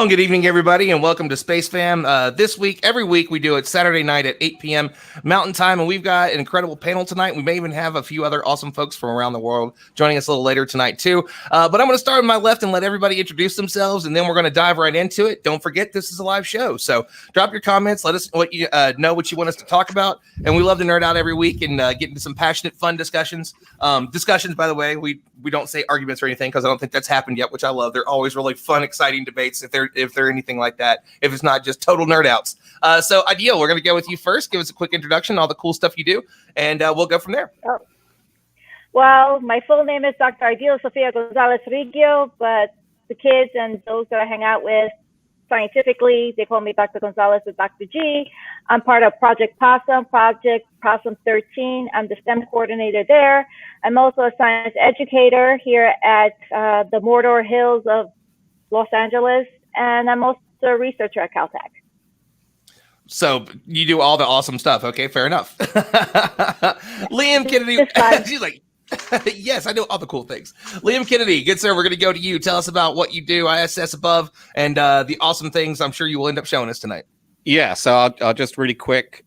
Well, good evening, everybody, and welcome to Space Fam. This week, every week, we do it Saturday night at 8 p.m. Mountain Time, and we've got an incredible panel tonight. We may even have a few other awesome folks from around the world joining us a little later tonight, too. But I'm going to start on my left and let everybody introduce themselves, and then we're going to dive right into it. Don't forget, this is a live show, so drop your comments. Let us know what you want us to talk about, and we love to nerd out every week and get into some passionate, fun discussions. Discussions, by the way, we don't say arguments or anything because I don't think that's happened yet, which I love. They're always really fun, exciting debates if they're anything like that, if it's not just total nerd outs. So Ideal, we're going to go with you first. Give us a quick introduction, all the cool stuff you do, and we'll go from there. Oh. Well, my full name is Dr. Ideal Sofia Gonzalez Riggio, but the kids and those that I hang out with scientifically, they call me Dr. Gonzalez or Dr. G. I'm part of Project Possum 13. I'm the STEM coordinator there. I'm also a science educator here at the Mordor Hills of Los Angeles, and I'm also a researcher at Caltech. So you do all the awesome stuff. Okay, fair enough. Liam Kennedy, she's like, yes, I know all the cool things. Liam Kennedy, good sir, we're going to go to you. Tell us about what you do, ISS Above, and the awesome things I'm sure you will end up showing us tonight. Yeah, so I'll just really quick,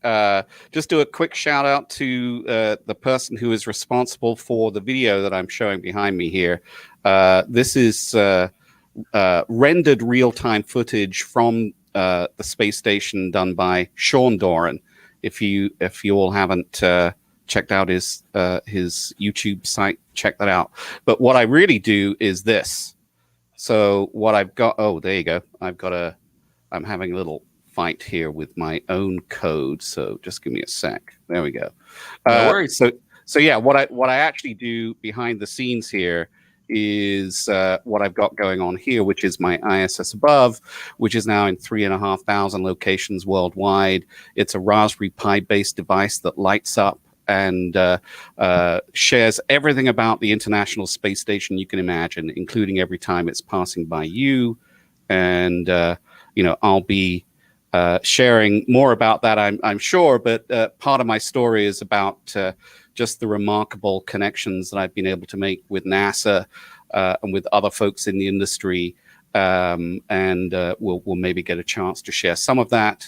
just do a quick shout out to the person who is responsible for the video that I'm showing behind me here. This is rendered real-time footage from the space station done by Sean Doran. If you all haven't checked out his YouTube site, check that out. But what I really do is this. So what I've got, oh, there you go. I'm having a little fight here with my own code. So just give me a sec. There we go. No worries. So yeah, what I actually do behind the scenes here is what I've got going on here, which is my ISS Above, which is now in 3,500 locations worldwide. It's a Raspberry Pi based device that lights up and shares everything about the International Space Station you can imagine, including every time it's passing by you. And I'll be sharing more about that, I'm sure. But part of my story is about just the remarkable connections that I've been able to make with NASA and with other folks in the industry. And we'll maybe get a chance to share some of that.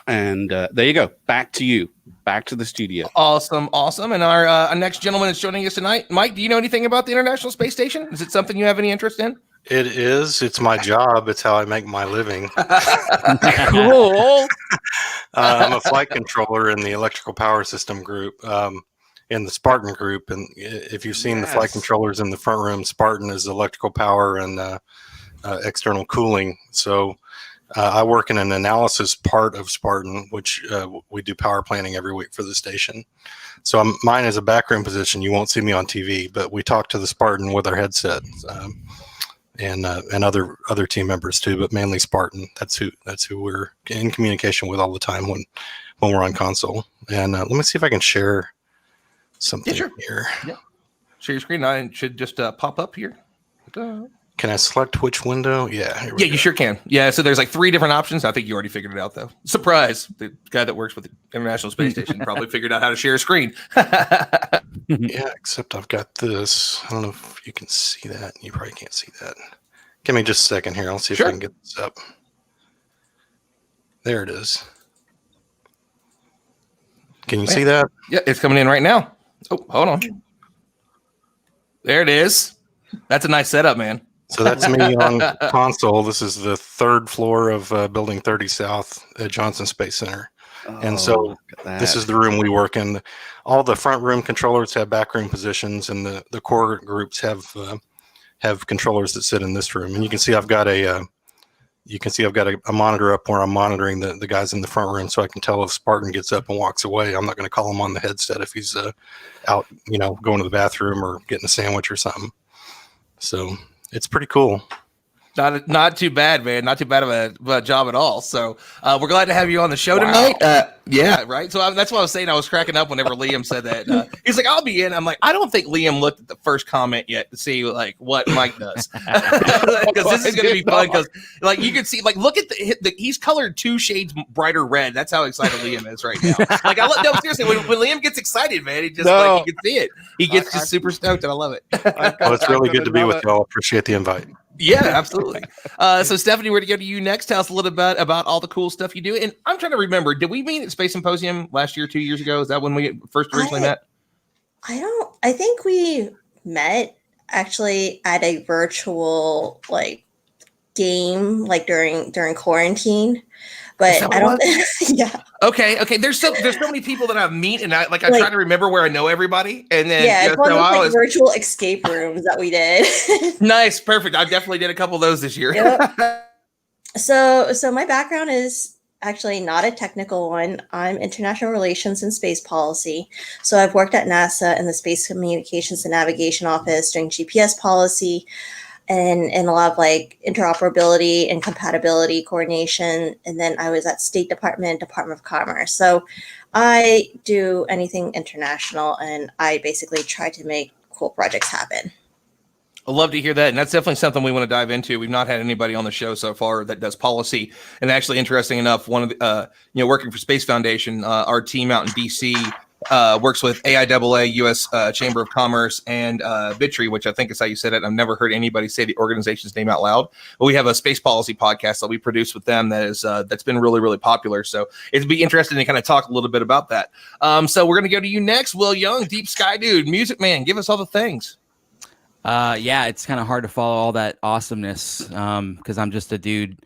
And there you go. Back to you. Back to the studio. Awesome. And our next gentleman is joining us tonight. Mike, do you know anything about the International Space Station? Is it something you have any interest in? It is. It's my job. It's how I make my living. Cool. I'm a flight controller in the electrical power system group, in the Spartan group. And if you've seen the flight controllers in the front room, Spartan is electrical power and external cooling. So I work in an analysis part of Spartan, which we do power planning every week for the station. So mine is a backroom position. You won't see me on TV, but we talk to the Spartan with our headsets. And other team members too, but mainly Spartan. That's who we're in communication with all the time when we're on console. And let me see if I can share something here. Yeah, share your screen. I should just pop up here. Can I select which window? Yeah. You sure can. Yeah. So there's like 3 different options. I think you already figured it out though. Surprise! The guy that works with the International Space Station probably figured out how to share a screen. Yeah, except I've got this. I don't know if you can see that. You probably can't see that. Give me just a second here. I'll see if I can get this up. There it is. Can you see that? Yeah, it's coming in right now. Oh, hold on. There it is. That's a nice setup, man. So that's me on console. This is the 3rd floor of Building 30 South at Johnson Space Center. And so this is the room we work in. All the front room controllers have backroom positions, and the core groups have controllers that sit in this room. And you can see I've got a monitor up where I'm monitoring the guys in the front room, so I can tell if Spartan gets up and walks away. I'm not going to call him on the headset if he's out, going to the bathroom or getting a sandwich or something. So it's pretty cool. Not too bad, man. Not too bad of a job at all. So we're glad to have you on the show tonight. Yeah, right. So that's what I was saying. I was cracking up whenever Liam said that. He's like, "I'll be in." I'm like, I don't think Liam looked at the first comment yet to see like what Mike does, because this is going to be fun. Because like you can see, like look at he's colored 2 shades brighter red. That's how excited Liam is right now. Like no, seriously, when Liam gets excited, man, he just like you can see it. He gets just super stoked, and I love it. Well, it's really good to be with y'all. Appreciate the invite. Yeah, absolutely. So Stephanie, we're going to go to you next. Tell us a little bit about all the cool stuff you do. And I'm trying to remember, did we meet at Space Symposium last year, 2 years ago? Is that when we first originally met? I think we met actually at a virtual game during quarantine. But I don't yeah. Okay. There's so many people that I meet, and I try to remember where I know everybody, and then it's one of those virtual escape rooms that we did. Nice, perfect. I definitely did a couple of those this year. Yep. So my background is actually not a technical one. I'm international relations and space policy. So I've worked at NASA in the Space Communications and Navigation Office doing GPS policy and a lot of interoperability and compatibility coordination. And then I was at State Department of Commerce. So I do anything international, and I basically try to make cool projects happen. I love to hear that. And that's definitely something we want to dive into. We've not had anybody on the show so far that does policy. And actually, interesting enough, one of the, working for Space Foundation, our team out in DC works with AIAA, U.S. Chamber of Commerce, and Vitri, which I think is how you said it. I've never heard anybody say the organization's name out loud. But we have a space policy podcast that we produce with them that is that's been really, really popular. So it'd be interesting to kind of talk a little bit about that. So we're going to go to you next, Will Young, Deep Sky Dude, Music Man. Give us all the things. Yeah, it's kind of hard to follow all that awesomeness because I'm just a dude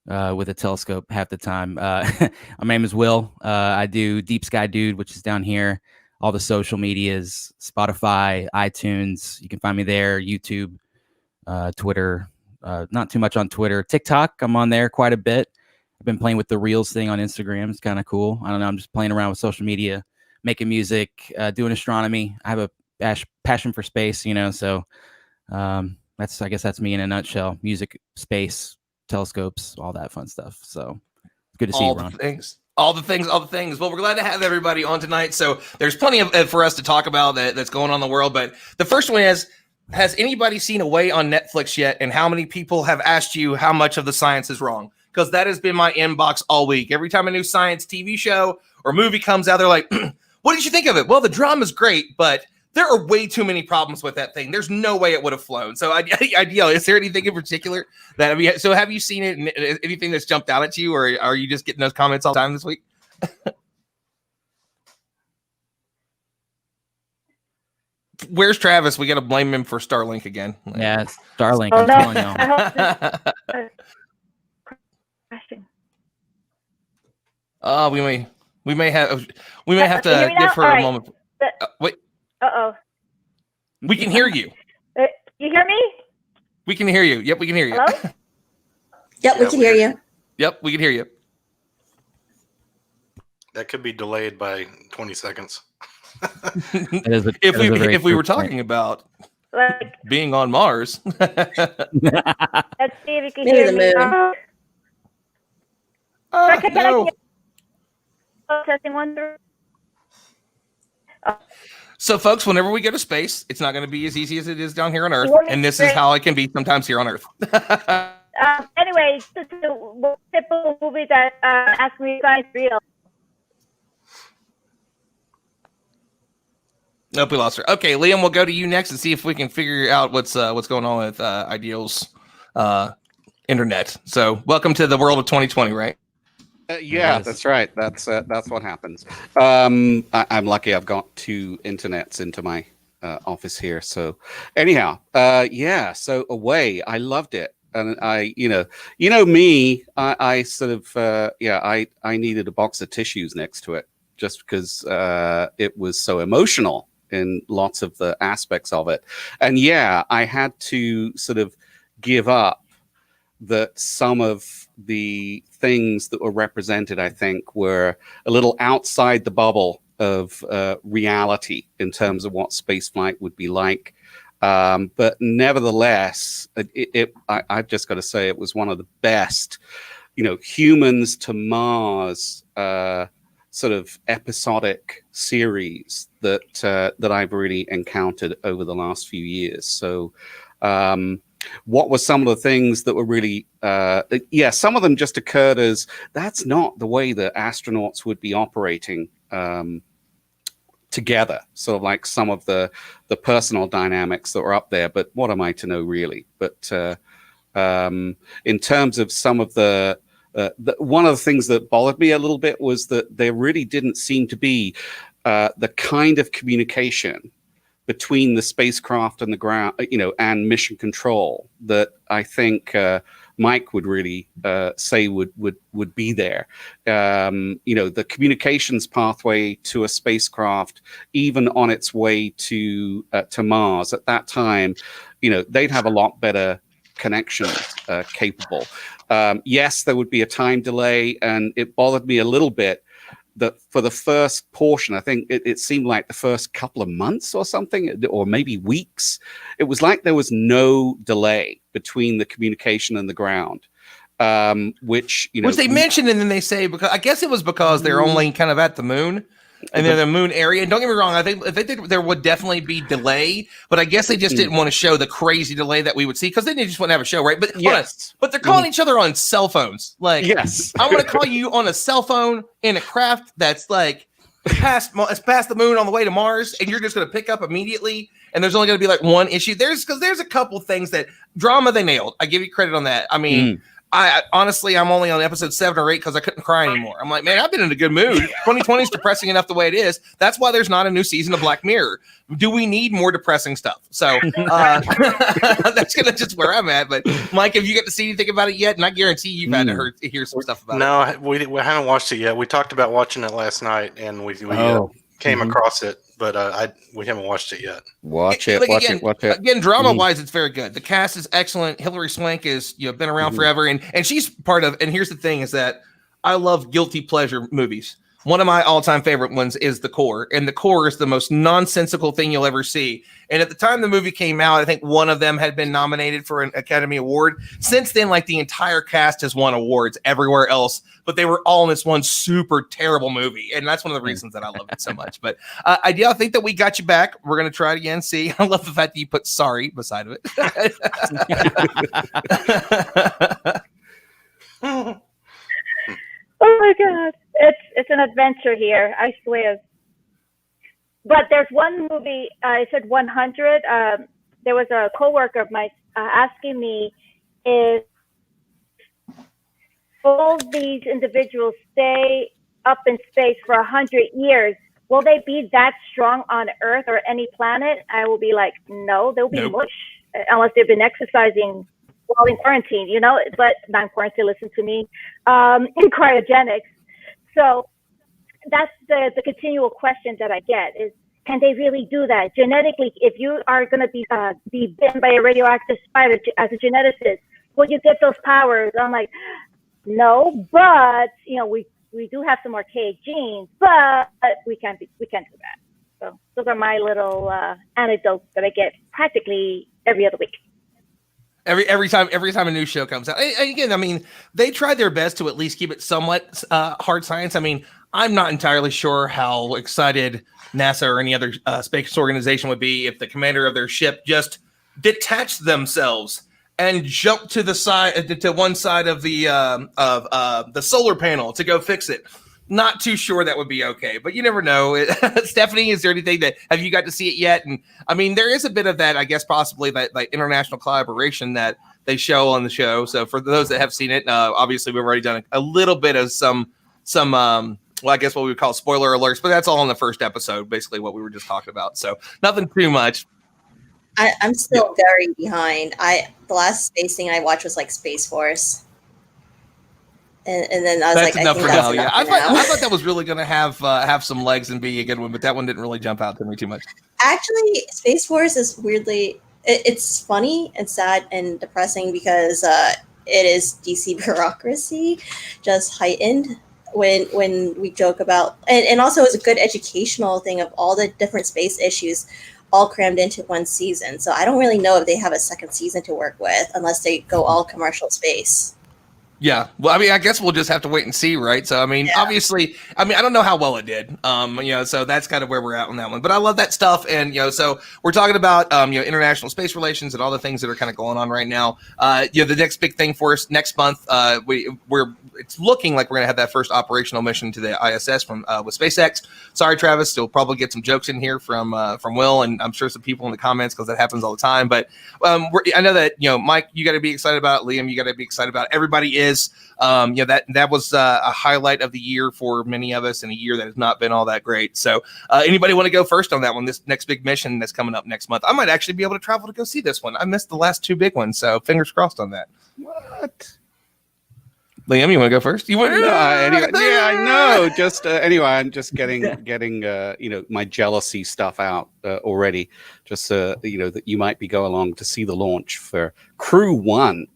with a telescope half the time. My name is Will. I do Deep Sky Dude, which is down here. All the social medias, Spotify, iTunes. You can find me there. YouTube, Twitter. Not too much on Twitter. TikTok, I'm on there quite a bit. I've been playing with the Reels thing on Instagram. It's kind of cool. I don't know. I'm just playing around with social media, making music, doing astronomy. I have a passion for space, so I guess that's me in a nutshell. Music, space, telescopes, all that fun stuff. So good to see you, Ron. All the things. Well, we're glad to have everybody on tonight. So there's plenty of for us to talk about that's going on in the world. But the first one is, has anybody seen Away on Netflix yet? And how many people have asked you how much of the science is wrong? Because that has been my inbox all week. Every time a new science TV show or movie comes out, they're like, what did you think of it? Well, the drama's great, but there are way too many problems with that thing. There's no way it would have flown. So, ideal. Is there anything in particular that so have you seen it? And anything that's jumped out at you, or are you just getting those comments all the time this week? Where's Travis? We got to blame him for Starlink again. Yeah, Starlink. I'm telling you. We may have to give her a moment. Wait. Uh-oh. We can hear you. You hear me? We can hear you. Yep, we can hear you. Hello? Yep, we can hear you. Yep, we can hear you. That could be delayed by 20 seconds. If we were talking about being on Mars. Let's see if you can hear me. No. Testing 1 2. So, folks, whenever we go to space, it's not going to be as easy as it is down here on Earth, and this is how it can be sometimes here on Earth. Anyway, what typical movie that asked me guys real? Nope, we lost her. Okay, Liam, we'll go to you next and see if we can figure out what's going on with Ideal's internet. So, welcome to the world of 2020, right? Yeah, Yes. that's right. That's what happens. I'm lucky. I've got 2 internets into my office here. So anyhow, yeah. So Away, I loved it, and I me, I sort of I needed a box of tissues next to it just because it was so emotional in lots of the aspects of it, and yeah, I had to sort of give up that some of the things that were represented, I think, were a little outside the bubble of reality in terms of what spaceflight would be like. But nevertheless, I've just got to say it was one of the best, humans to Mars sort of episodic series that I've really encountered over the last few years. So, what were some of the things that were really some of them just occurred as that's not the way that astronauts would be operating together, sort of like some of the personal dynamics that were up there, but what am I to know really? But In terms of some of one of the things that bothered me a little bit was that there really didn't seem to be the kind of communication between the spacecraft and the ground, and mission control that I think Mike would really say would be there. The communications pathway to a spacecraft, even on its way to Mars at that time, they'd have a lot better connections capable. Yes, there would be a time delay, and it bothered me a little bit that for the first portion, I think it seemed like the first couple of months or something, or maybe weeks, it was like there was no delay between the communication and the ground, which they mentioned, and then they say, because I guess it was because they're only kind of at the moon. And then the moon area. And don't get me wrong, I think there would definitely be delay, but I guess they just didn't want to show the crazy delay that we would see, because then they just wouldn't have a show, right? But yes, but they're calling each other on cell phones. Like, yes, I'm going to call you on a cell phone in a craft that's like past the moon on the way to Mars, and you're just going to pick up immediately. And there's only going to be like one issue. There's a couple things that drama they nailed. I give you credit on that. I mean. I honestly, I'm only on episode 7 or 8 because I couldn't cry anymore. I'm like, man, I've been in a good mood. 2020 is depressing enough the way it is. That's why there's not a new season of Black Mirror. Do we need more depressing stuff? So that's gonna just where I'm at. But Mike, have you got to see anything about it yet? And I guarantee you've had to hear some stuff about it. No, we haven't watched it yet. We talked about watching it last night, and we came across it, but we haven't watched it yet. Watch it. Again, drama-wise, it's very good. The cast is excellent. Hilary Swank is been around forever, and she's part of. And here's the thing: is that I love guilty pleasure movies. One of my all-time favorite ones is The Core, and The Core is the most nonsensical thing you'll ever see. And at the time the movie came out, I think one of them had been nominated for an Academy Award. Since then, like, the entire cast has won awards everywhere else, but they were all in this one super terrible movie, and that's one of the reasons that I love it so much. But I think that we got you back. We're gonna try it again. See, I love the fact that you put "sorry" beside of it. Oh my God, it's an adventure here, I swear. But there's one movie. I said 100. There was a coworker of mine asking me if all these individuals stay up in space for 100 years, will they be that strong on Earth or any planet? I will be like, no, they'll be mush unless they've been exercising while in quarantine, but not in quarantine, listen to me, in cryogenics. So that's the continual question that I get is, can they really do that? Genetically, if you are going to be bitten by a radioactive spider as a geneticist, will you get those powers? I'm like, no, but, we do have some archaic genes, but we can't do that. So those are my little anecdotes that I get practically every other week. Every time a new show comes out. And again, I mean, they tried their best to at least keep it somewhat hard science. I mean, I'm not entirely sure how excited NASA or any other space organization would be if the commander of their ship just detached themselves and jumped to the side, to one side of the solar panel to go fix it. Not too sure that would be okay, but you never know. Stephanie, is there anything have you got to see it yet? And I mean, there is a bit of that, I guess, possibly that like international collaboration that they show on the show. So for those that have seen it, obviously we've already done a little bit of some I guess what we would call spoiler alerts, but that's all in the first episode, basically what we were just talking about. So nothing too much. I'm still very behind. The last space thing I watched was like Space Force. And then I was that's like, enough I for think now. that's Yeah, enough I for now. thought that was really going to have some legs and be a good one, but that one didn't really jump out to me too much. Actually, Space Force is weirdly, it's funny and sad and depressing because it is DC bureaucracy just heightened when we joke about, and also it's a good educational thing of all the different space issues all crammed into one season. So I don't really know if they have a second season to work with unless they go all commercial space. Yeah. Well, I mean, I guess we'll just have to wait and see, right? So, I mean, obviously, I mean, I don't know how well it did. So that's kind of where we're at on that one. But I love that stuff. And, so we're talking about, international space relations and all the things that are kind of going on right now. The next big thing for us next month, it's looking like we're going to have that first operational mission to the ISS from with SpaceX. Sorry, Travis, you'll probably get some jokes in here from Will, and I'm sure some people in the comments because that happens all the time. But I know that, Mike, you got to be excited about it. Liam, you got to be excited about it. Everybody is. That was a highlight of the year for many of us, in a year that has not been all that great. So anybody want to go first on that one, this next big mission that's coming up next month? I might actually be able to travel to go see this one. I missed the last two big ones, so fingers crossed on that. What? Liam, you want to go first? You want? Anyway, yeah, I know. Just anyway, I'm just getting my jealousy stuff out already. Just that you might be going along to see the launch for Crew 1.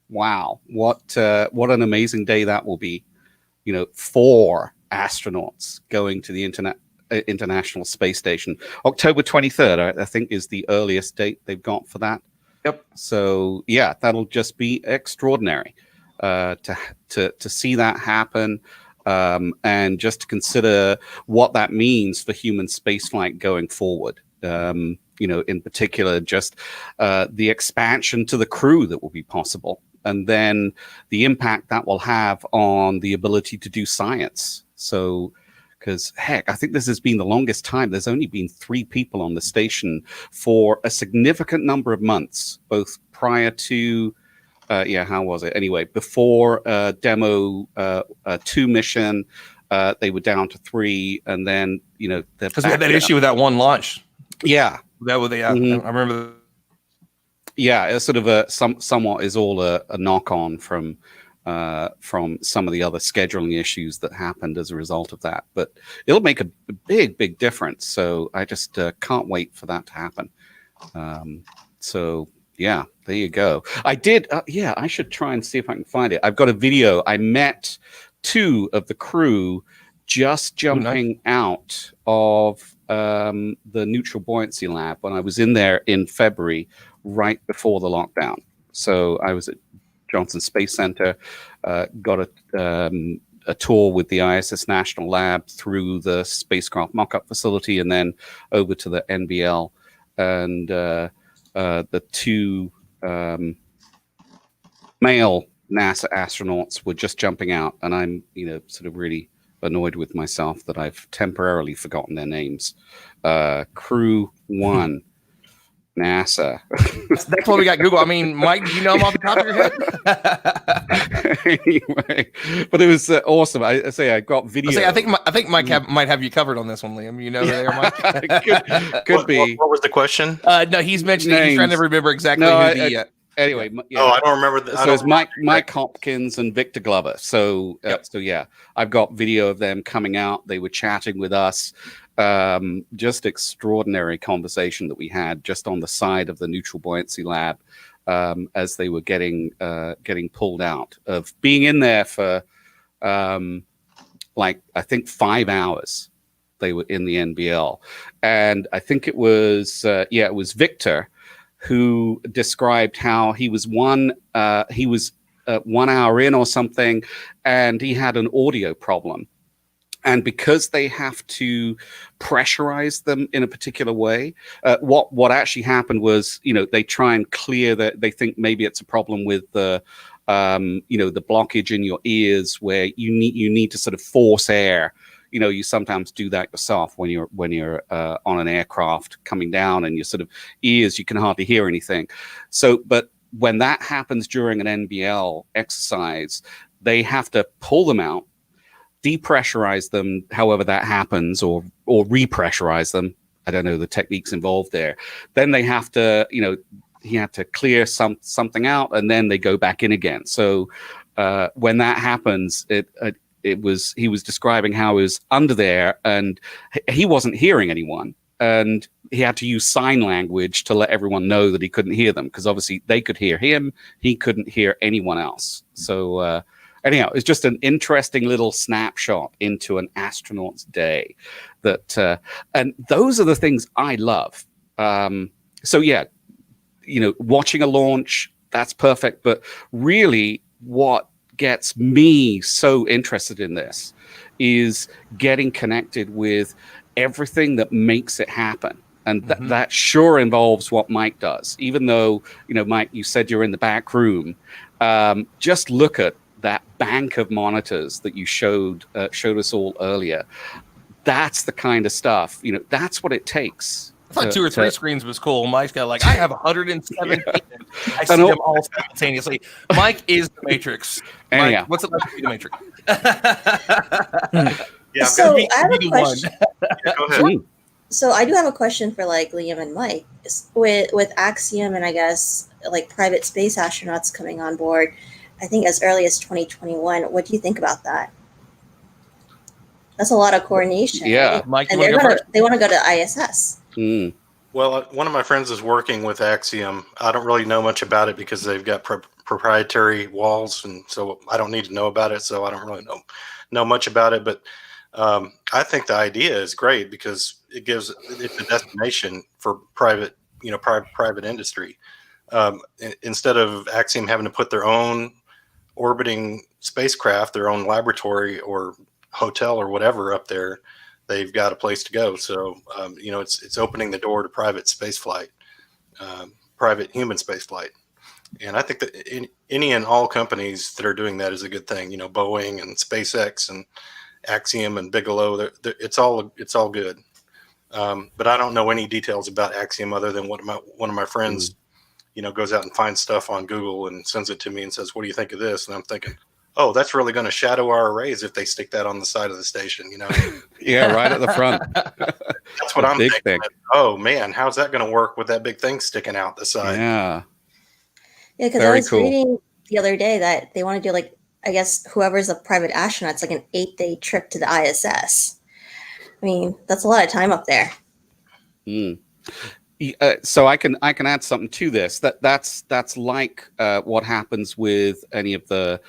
Wow, what an amazing day that will be. 4 astronauts going to the International Space Station. October 23rd, I think, is the earliest date they've got for that. Yep. So yeah, that'll just be extraordinary to see that happen, and just to consider what that means for human spaceflight going forward. In particular, just the expansion to the crew that will be possible. And then the impact that will have on the ability to do science. So, because heck, I think this has been the longest time. There's only been 3 people on the station for a significant number of months, both prior to, how was it? Anyway, before Demo 2 mission, they were down to 3. And then, because we had that issue with that one launch. Yeah. That was I remember. Yeah, it's sort of somewhat is all a knock-on from some of the other scheduling issues that happened as a result of that. But it'll make a big difference. So I just can't wait for that to happen. So yeah, there you go. I did. I should try and see if I can find it. I've got a video. I met 2 of the crew just jumping out of the neutral buoyancy lab when I was in there in February, right before the lockdown. So I was at Johnson Space Center, got a tour with the ISS National Lab through the spacecraft mock-up facility, and then over to the NBL. And the 2 male NASA astronauts were just jumping out, and I'm sort of really annoyed with myself that I've temporarily forgotten their names. Crew 1. NASA. That's what we got. Google. I mean, Mike, do you know them off the top of your head? Anyway, but it was awesome. I got video. I think Mike might have you covered on this one, Liam. You know who they are, Mike? could be. What was the question? No, he's mentioning. He's trying to remember exactly who the. Anyway, I don't remember. So it's Mike Hopkins and Victor Glover. So I've got video of them coming out. They were chatting with us. Just extraordinary conversation that we had just on the side of the neutral buoyancy lab, as they were getting pulled out, of being in there for I think 5 hours. They were in the NBL, and I think it was Victor who described how he was 1 hour in or something, and he had an audio problem. And because they have to pressurize them in a particular way, what actually happened was, they try and clear that. They think maybe it's a problem with the blockage in your ears, where you need to sort of force air. You sometimes do that yourself when you're on an aircraft coming down, and your sort of ears, you can hardly hear anything. So, but when that happens during an NBL exercise, they have to pull them out, depressurize them, however that happens, or repressurize them. I don't know the techniques involved there. Then they have to, he had to clear something out, and then they go back in again. So when that happens, he was describing how he was under there and he wasn't hearing anyone, and he had to use sign language to let everyone know that he couldn't hear them, because obviously they could hear him, he couldn't hear anyone else. So anyhow, it's just an interesting little snapshot into an astronaut's day. And those are the things I love. So yeah, watching a launch, that's perfect. But really, what gets me so interested in this is getting connected with everything that makes it happen. And that sure involves what Mike does. Even though, Mike, you said you're in the back room, just look at that bank of monitors that you showed us all earlier. That's the kind of stuff, that's what it takes. I thought 2 or 3 screens was cool. Mike's got I have 107. I see them all simultaneously. Mike is the Matrix. Mike, what's it like to be the Matrix? So I have a question. Go ahead. So I do have a question for Liam and Mike. With Axiom and I guess private space astronauts coming on board, I think as early as 2021. What do you think about that? That's a lot of coordination. Yeah, right? Mike, and they want to go to ISS. Well, one of my friends is working with Axiom. I don't really know much about it because they've got proprietary walls, and so I don't need to know about it. So I don't really know much about it. But I think the idea is great because it's a destination for private industry. Instead of Axiom having to put their own orbiting spacecraft, their own laboratory or hotel or whatever up there, they've got a place to go. So, it's opening the door to private space flight, private human space flight. And I think that any and all companies that are doing that is a good thing. Boeing and SpaceX and Axiom and Bigelow, it's all good. But I don't know any details about Axiom other than one of my friends, goes out and finds stuff on Google and sends it to me and says, "What do you think of this?" And I'm thinking, oh, that's really going to shadow our arrays if they stick that on the side of the station, Yeah, right at the front. That's what I'm thinking. Oh man, how's that going to work with that big thing sticking out the side? Yeah. Yeah, because I was reading the other day that they want to do I guess whoever's a private astronaut, it's an 8-day trip to the ISS. I mean, that's a lot of time up there. So I can add something to this. That's like what happens with any of the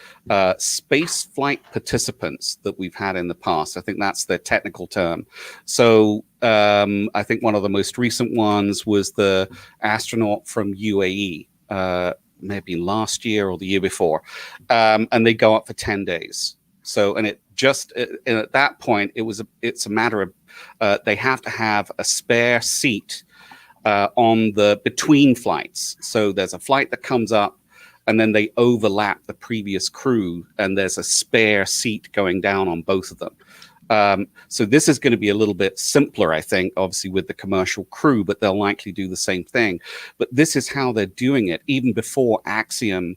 space flight participants that we've had in the past. I think that's the technical term. So I think one of the most recent ones was the astronaut from UAE, maybe last year or the year before, and they go up for 10 days. So, and at that point, it's a matter of they have to have a spare seat on the between flights. So there's a flight that comes up and then they overlap the previous crew and there's a spare seat going down on both of them. So this is going to be a little bit simpler, I think, obviously with the commercial crew, but they'll likely do the same thing. But this is how they're doing it even before Axiom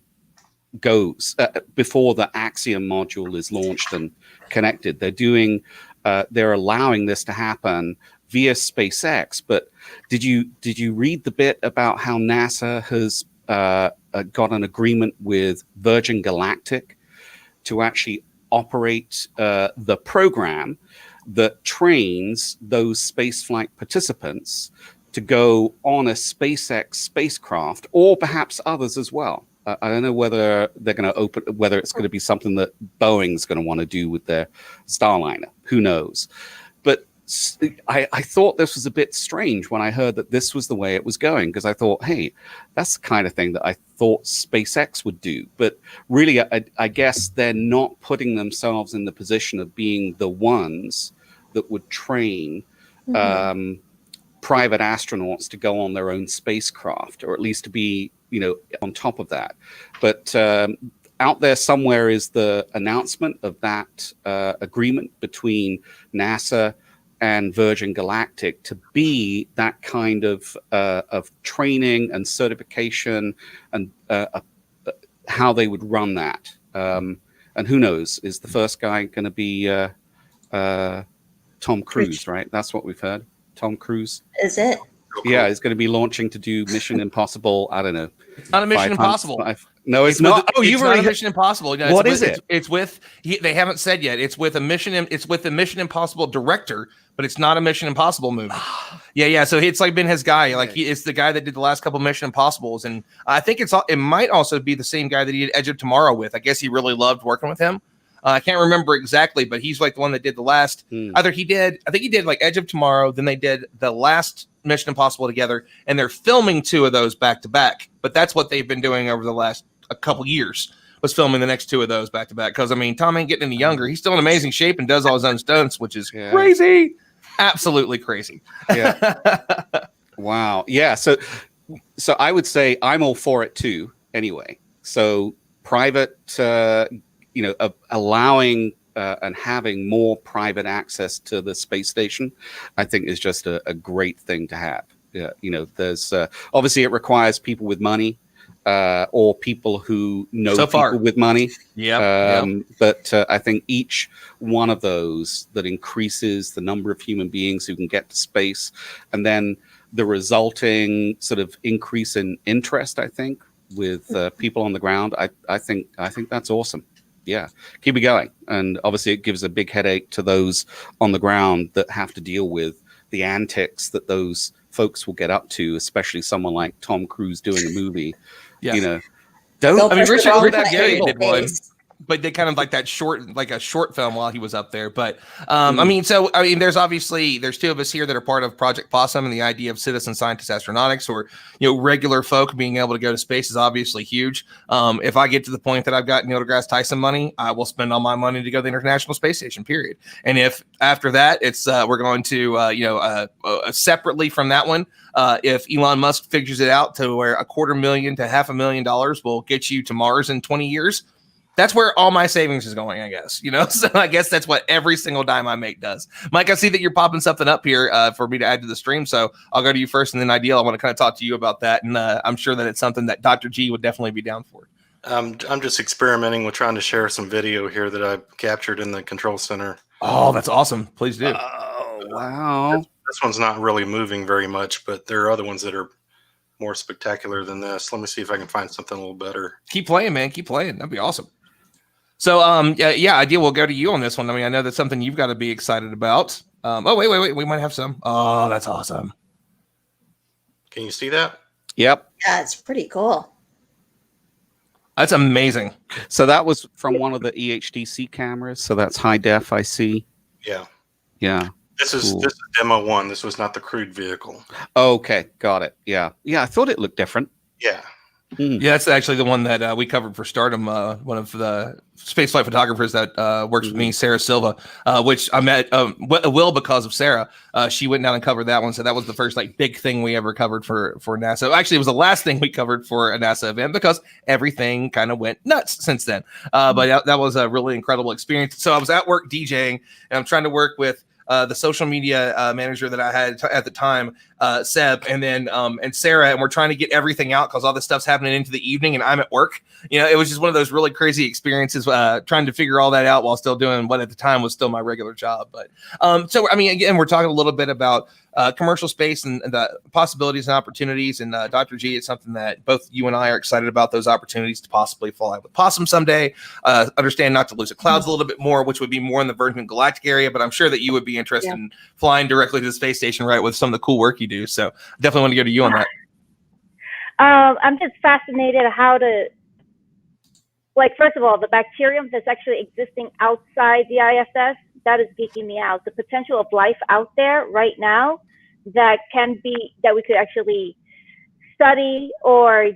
goes, before the Axiom module is launched and connected. They're allowing this to happen via SpaceX. But did you read the bit about how NASA has got an agreement with Virgin Galactic to actually operate the program that trains those spaceflight participants to go on a SpaceX spacecraft, or perhaps others as well? I don't know whether they're going to whether it's going to be something that Boeing's going to want to do with their Starliner. Who knows? But I thought this was a bit strange when I heard that this was the way it was going, because I thought, hey, that's the kind of thing that I thought SpaceX would do. But really, I guess they're not putting themselves in the position of being the ones that would train private astronauts to go on their own spacecraft, or at least to be, on top of that. But out there somewhere is the announcement of that agreement between NASA and Virgin Galactic to be that kind of training and certification and how they would run that. And who knows, is the first guy going to be Tom Cruise, right? That's what we've heard. Tom Cruise. Is it? Yeah, he's going to to do to do Mission Impossible. I don't know. It's not a Mission Impossible. No, it's not. You've already Mission Impossible. What is it? It's with. They haven't said yet. It's with a Mission. It's with the Mission Impossible director, but it's not a Mission Impossible movie. Yeah. So it's been his guy. It's the guy that did the last couple Mission Impossibles, and I think it might also be the same guy that he did Edge of Tomorrow with. I guess he really loved working with him. I can't remember exactly, but he's the one that did the last. I think he did Edge of Tomorrow. Then they did the last Mission Impossible together, and they're filming 2 of those back to back. But that's what they've been doing over the last a couple years. was filming the next two of those back to back. Because I mean, Tom ain't getting any younger. He's still in amazing shape and does all his own stunts, which is crazy, absolutely crazy. Yeah. Wow. Yeah. So I would say I'm all for it too. Anyway, so private, allowing and having more private access to the space station, I think is just a great thing to have. There's obviously it requires people with money or people who know people with money. But I think each one of those that increases the number of human beings who can get to space, and then the resulting sort of increase in interest, I think, with people on the ground, I think that's awesome. Yeah, keep it going. And obviously it gives a big headache to those on the ground that have to deal with the antics that those folks will get up to, especially someone like Tom Cruise doing a movie. Yeah. Don't I mean, Richard push it Gere on did one, face. but they kind of like that a short film while he was up there. But I mean, there's two of us here that are part of Project Possum, and the idea of citizen scientist astronautics, or regular folk being able to go to space, is obviously huge. If I get to the point that I've got Neil deGrasse Tyson money, I will spend all my money to go to the International Space Station. Period. And if after that it's we're going to separately from that one, if Elon Musk figures it out to where $250,000 to $500,000 will get you to Mars in 20 years. That's where all my savings is going, I guess. So I guess that's what every single dime I make does. Mike, I see that you're popping something up here for me to add to the stream, so I'll go to you first, and then Ideal, I want to kind of talk to you about that, and I'm sure that it's something that Dr. G would definitely be down for. I'm just experimenting with trying to share some video here that I've captured in the control center. Oh, that's awesome. Please do. Oh, wow. This one's not really moving very much, but there are other ones that are more spectacular than this. Let me see if I can find something a little better. Keep playing, man. Keep playing. That'd be awesome. So, Ideal, we'll go to you on this one. I mean, I know that's something you've got to be excited about. Wait. We might have some. Oh, that's awesome. Can you see that? Yep. Yeah, it's pretty cool. That's amazing. So that was from one of the EHDC cameras. So that's high def, I see. Yeah. Yeah. This is demo one. This was not the crewed vehicle. Okay, got it. Yeah. I thought it looked different. Yeah. Yeah, that's actually the one that we covered for Stardom. One of the spaceflight photographers that works with me, Sarah Silva, which I met Will because of Sarah. She went down and covered that one. So that was the first big thing we ever covered for NASA. Actually, it was the last thing we covered for a NASA event because everything kind of went nuts since then. But that was a really incredible experience. So I was at work DJing, and I'm trying to work with the social media manager that I had at the time, Seb, and then and Sarah, and we're trying to get everything out because all this stuff's happening into the evening, and I'm at work. It was just one of those really crazy experiences, trying to figure all that out while still doing what at the time was still my regular job. But so I mean, again, we're talking a little bit about commercial space and the possibilities and opportunities. And Dr. G, it's something that both you and I are excited about, those opportunities to possibly fly with Possum someday. Understand not to lose the clouds a little bit more, which would be more in the Virgin Galactic area, but I'm sure that you would be interested in flying directly to the space station, right, with some of the cool work you do. So definitely want to go to you on that. I'm just fascinated how to, first of all, the bacterium that's actually existing outside the ISS, that is geeking me out. The potential of life out there right now that we could actually study, or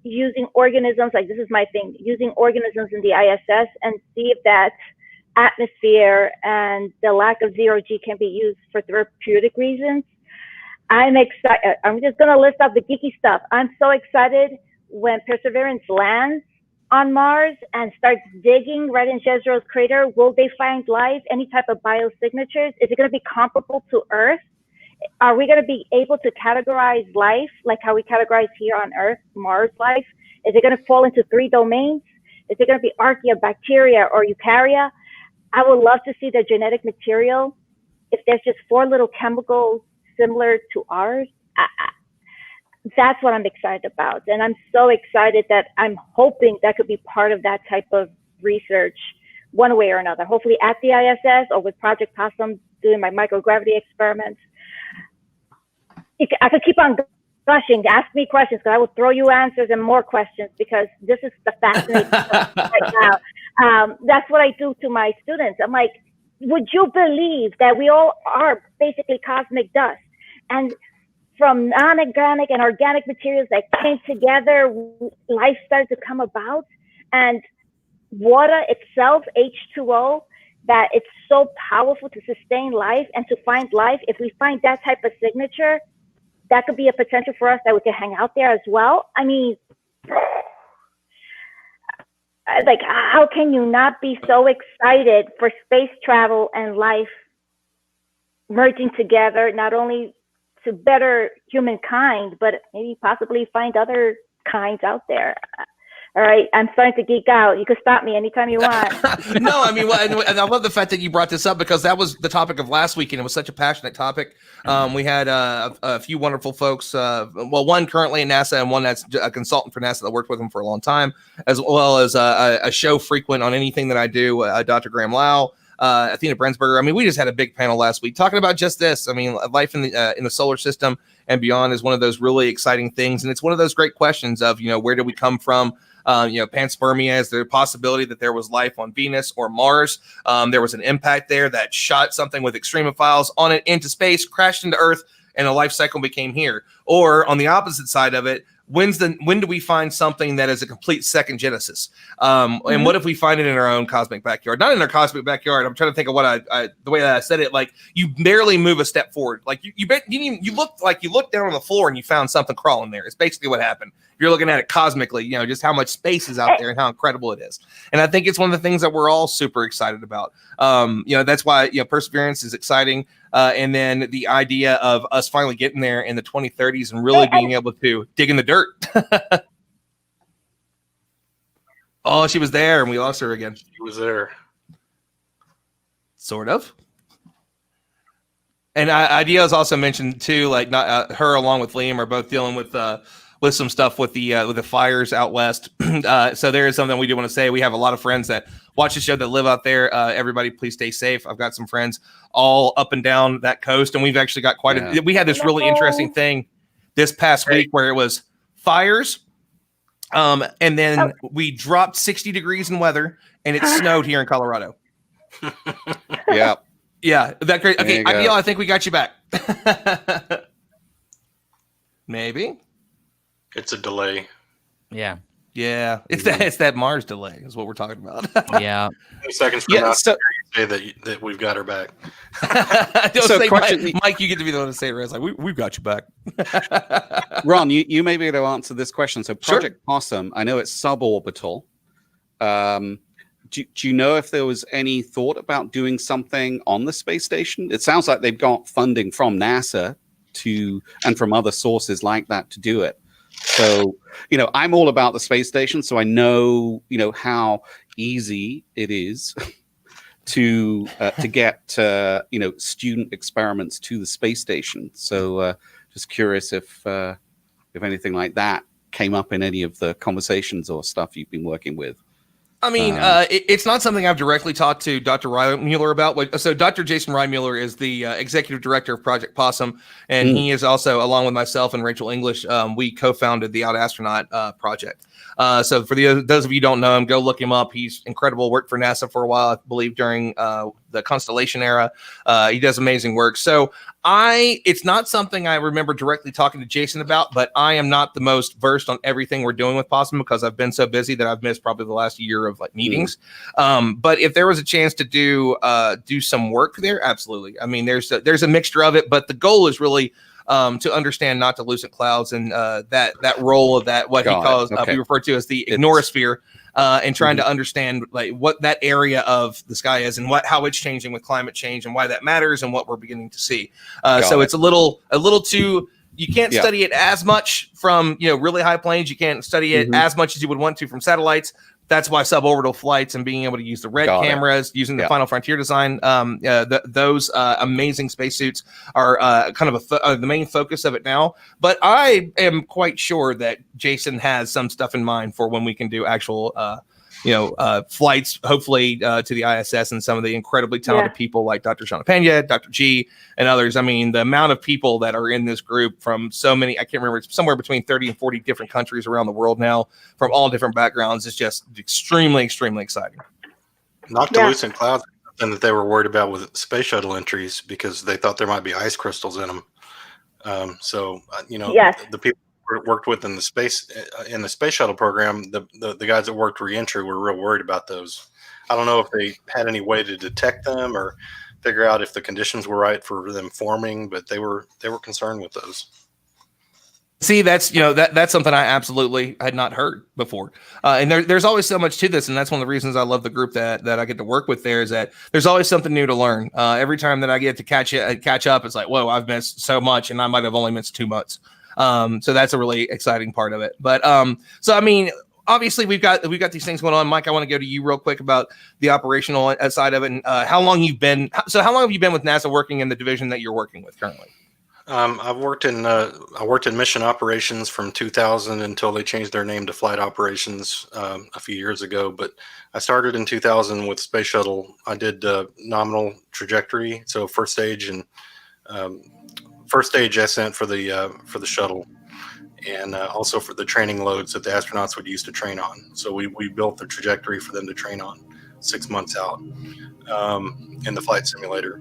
using organisms, this is my thing, using organisms in the ISS and see if that atmosphere and the lack of zero G can be used for therapeutic reasons. I'm excited. I'm just going to list out the geeky stuff. I'm so excited when Perseverance lands on Mars and starts digging right in Jezro's crater. Will they find life, any type of biosignatures? Is it going to be comparable to Earth? Are we going to be able to categorize life like how we categorize here on Earth, Mars life? Is it going to fall into 3 domains? Is it going to be archaea, bacteria, or eukarya? I would love to see the genetic material. If there's just 4 little chemicals similar to ours, that's what I'm excited about. And I'm so excited that I'm hoping that could be part of that type of research one way or another, hopefully at the ISS or with Project Possum doing my microgravity experiments. I could keep on gushing. Ask me questions because I will throw you answers and more questions because this is the fascinating stuff right now. That's what I do to my students. I'm like, would you believe that we all are basically cosmic dust? And from non-organic and organic materials that came together, life started to come about. And water itself, H2O, that it's so powerful to sustain life and to find life. If we find that type of signature, that could be a potential for us that we could hang out there as well. I mean, like, how can you not be so excited for space travel and life merging together, not only to better humankind, but maybe possibly find other kinds out there? All right, I'm starting to geek out. You can stop me anytime you want. No, I mean, and I love the fact that you brought this up because that was the topic of last week, and it was such a passionate topic. We had a few wonderful folks. Well, one currently in NASA, and one that's a consultant for NASA that worked with him for a long time, as well as a show frequent on anything that I do. Dr. Graham Lau, Athena Brensberger. I mean, we just had a big panel last week talking about just this. I mean, life in the solar system and beyond is one of those really exciting things, and it's one of those great questions of, where did we come from? Panspermia, is there a possibility that there was life on Venus or Mars? There was an impact there that shot something with extremophiles on it into space, crashed into Earth, and a life cycle became here. Or on the opposite side of it, when do we find something that is a complete second genesis? And what if we find it in our own cosmic backyard? Not in our cosmic backyard. I'm trying to think of what the way that I said it. Like, you barely move a step forward. Like you looked down on the floor and you found something crawling there. It's basically what happened. If you're looking at it cosmically, just how much space is out there and how incredible it is. And I think it's one of the things that we're all super excited about. That's why Perseverance is exciting. And then the idea of us finally getting there in the 2030s and really being able to dig in the dirt. Oh, she was there and we lost her again. She was there. Sort of. And Idea's also mentioned too, like not her along with Liam are both dealing with some stuff with the fires out west. So there is something we do want to say. We have a lot of friends that watch the show that live out there. Everybody, please stay safe. I've got some friends all up and down that coast, and we've actually got we had this really interesting thing this past week where it was fires. And then we dropped 60 degrees in weather and it snowed here in Colorado. Yeah. Yeah. That great. Okay. Ideal, I think we got you back. Maybe. It's a delay. Yeah. Yeah. It's that Mars delay is what we're talking about. Yeah. 2 seconds from now, say that we've got her back. Don't say question, Mike, you get to be the one to say it. It's like, we've got you back. Ron, you may be able to answer this question. So Project Possum, I know it's suborbital. Do you know if there was any thought about doing something on the space station? It sounds like they've got funding from NASA and from other sources like that to do it. So, I'm all about the space station, so I know, how easy it is to get, student experiments to the space station. So, just curious if anything like that came up in any of the conversations or stuff you've been working with. I mean, it's not something I've directly talked to Dr. Reimuller about. So Dr. Jason Reimuller is the executive director of Project Possum, and he is also, along with myself and Rachel English, we co-founded the Out Astronaut project. So for those of you who don't know him, go look him up. He's incredible. Worked for NASA for a while, I believe, during the Constellation era. He does amazing work. So it's not something I remember directly talking to Jason about, but I am not the most versed on everything we're doing with Possum because I've been so busy that I've missed probably the last year of meetings. But if there was a chance to do some work there, absolutely. I mean, there's a mixture of it, but the goal is really to understand not to lucent clouds and that role of that, what he calls, we refer to as the ignorosphere, and trying to understand what that area of the sky is and how it's changing with climate change and why that matters and what we're beginning to see. So it's a little too, you can't study it as much from, really high planes. You can't study it as much as you would want to from satellites. That's why suborbital flights and being able to use the red cameras, using the Final Frontier design, those amazing spacesuits are kind of the main focus of it now. But I am quite sure that Jason has some stuff in mind for when we can do actual, flights, hopefully to the ISS and some of the incredibly talented people like Dr. Shauna Pena, Dr. G, and others. I mean, the amount of people that are in this group from so many, I can't remember, it's somewhere between 30 and 40 different countries around the world now from all different backgrounds. It's just extremely, extremely exciting. Noctilucent clouds, something that they were worried about with space shuttle entries because they thought there might be ice crystals in them. Yes. the people we worked with in the space shuttle program, the guys that worked reentry were real worried about those. I don't know if they had any way to detect them or figure out if the conditions were right for them forming, but they were concerned with those. See, that's something I absolutely had not heard before, and there's always so much to this, and that's one of the reasons I love the group that I get to work with. There is that there's always something new to learn. Every time that I get to catch up, it's like, whoa, I've missed so much, and I might have only missed 2 months. So that's a really exciting part of it. But so I mean, obviously we've got these things going on. Mike, I want to go to you real quick about the operational side of it, and how long have you been with NASA working in the division that you're working with currently? I worked in mission operations from 2000 until they changed their name to flight operations a few years ago. But I started in 2000 with Space Shuttle. I did nominal trajectory, so first stage ascent for the shuttle, and also for the training loads that the astronauts would use to train on. So we built the trajectory for them to train on 6 months out in the flight simulator.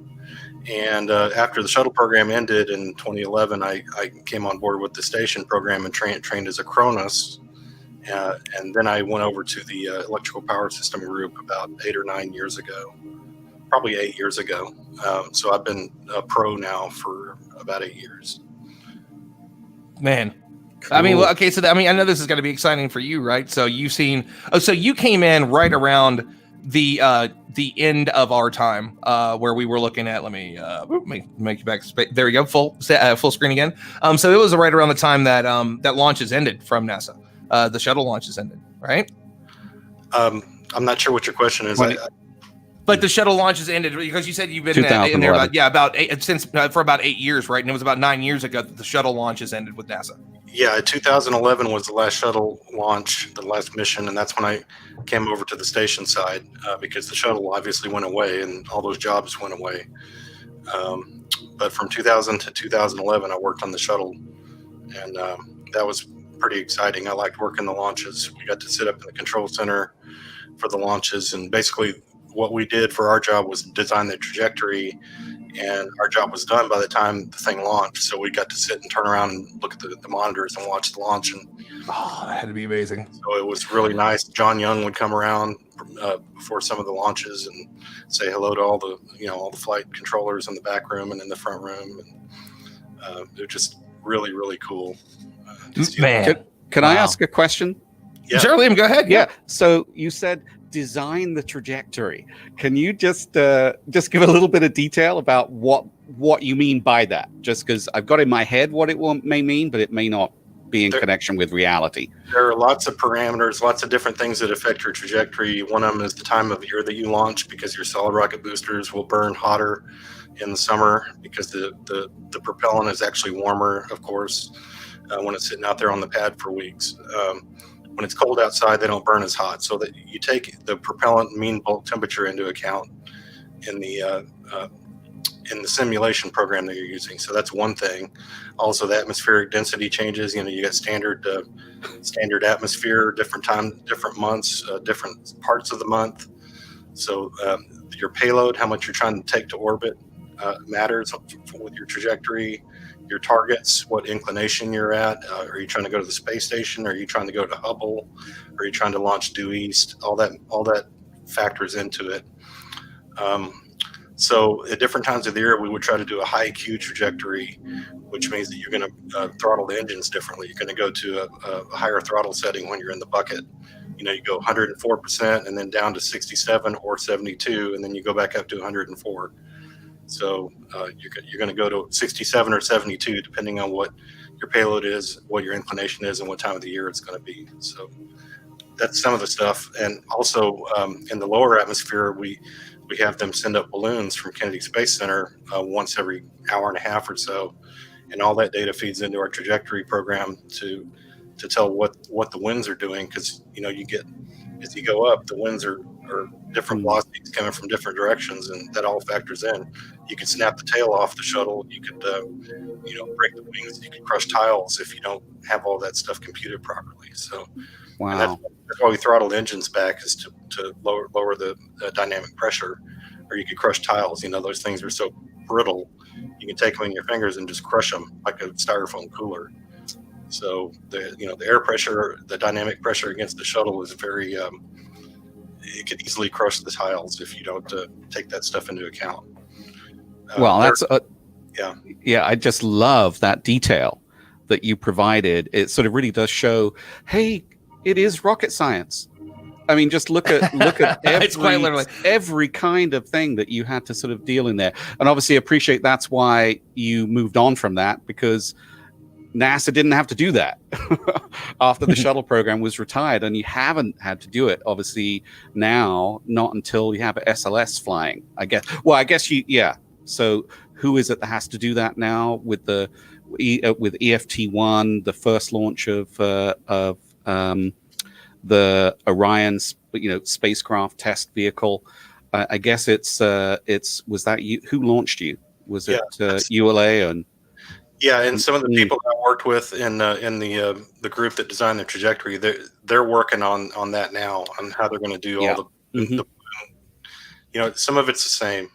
And after the shuttle program ended in 2011, I came on board with the station program and trained as a Cronus. And then I went over to the electrical power system group about 8 or 9 years ago, probably 8 years ago. So I've been a pro now for about 8 years. Man. Cool. I mean, okay. So I know this is going to be exciting for you, right? So you came in right around the end of our time, where we were looking at, let me make you back. There we go. Full screen again. So it was right around the time that that launches ended from NASA. The shuttle launches ended, right? I'm not sure what your question is. But the shuttle launches ended because you said you've been in there for about 8 years, right? And it was about 9 years ago that the shuttle launches ended with NASA. Yeah, 2011 was the last shuttle launch, the last mission, and that's when I came over to the station side because the shuttle obviously went away and all those jobs went away. But from 2000 to 2011, I worked on the shuttle, and that was pretty exciting. I liked working the launches. We got to sit up in the control center for the launches, and basically what we did for our job was design the trajectory, and our job was done by the time the thing launched. So we got to sit and turn around and look at the monitors and watch the launch. And that had to be amazing. So it was really nice. John Young would come around before some of the launches and say hello to all the flight controllers in the back room and in the front room. And it was just really, really cool. Man, can I ask a question? Yeah. Sure, Liam, go ahead. Yeah. So you said design the trajectory. Can you just give a little bit of detail about what you mean by that? Just because I've got in my head what it may mean, but it may not be in connection with reality. There are lots of parameters, lots of different things that affect your trajectory. One of them is the time of year that you launch, because your solid rocket boosters will burn hotter in the summer because the propellant is actually warmer, of course, when it's sitting out there on the pad for weeks. When it's cold outside, they don't burn as hot. So that you take the propellant mean bulk temperature into account in the simulation program that you're using. So that's one thing. Also, the atmospheric density changes. You got standard atmosphere, different time, different months, different parts of the month. So your payload, how much you're trying to take to orbit, matters with your trajectory. Your targets, what inclination you're at. Are you trying to go to the space station? Are you trying to go to Hubble? Are you trying to launch due east? All that factors into it. So at different times of the year, we would try to do a high Q trajectory, which means that you're going to throttle the engines differently. You're going to go to a higher throttle setting when you're in the bucket. You go 104% and then down to 67 or 72, and then you go back up to 104. So you're going to go to 67 or 72, depending on what your payload is, what your inclination is, and what time of the year it's going to be. So that's some of the stuff. And also in the lower atmosphere, we have them send up balloons from Kennedy Space Center once every hour and a half or so. And all that data feeds into our trajectory program to tell what the winds are doing. Because, you get, as you go up, the winds are different velocities coming from different directions, and that all factors in. You could snap the tail off the shuttle. You could, break the wings. You could crush tiles if you don't have all that stuff computed properly. So, wow, that's why we throttled engines back, is to lower the dynamic pressure, or you could crush tiles. Those things are so brittle. You can take them in your fingers and just crush them like a styrofoam cooler. So the air pressure, the dynamic pressure against the shuttle is very. It could easily crush the tiles if you don't take that stuff into account. Well, that's yeah. I just love that detail that you provided. It sort of really does show, hey, it is rocket science. I mean, just look at It's quite literally every kind of thing that you had to sort of deal in there, and obviously appreciate that's why you moved on from that, because NASA didn't have to do that after the shuttle program was retired, and you haven't had to do it obviously now, not until you have an SLS flying, I guess. Well, I guess so who is it that has to do that now with the with EFT-1, the first launch of the Orion spacecraft test vehicle? I guess it's was that you who launched you? Was it ULA? And and some of the people I worked with in the group that designed the trajectory, they're working on that now, on how they're going to do all the some of it's the same,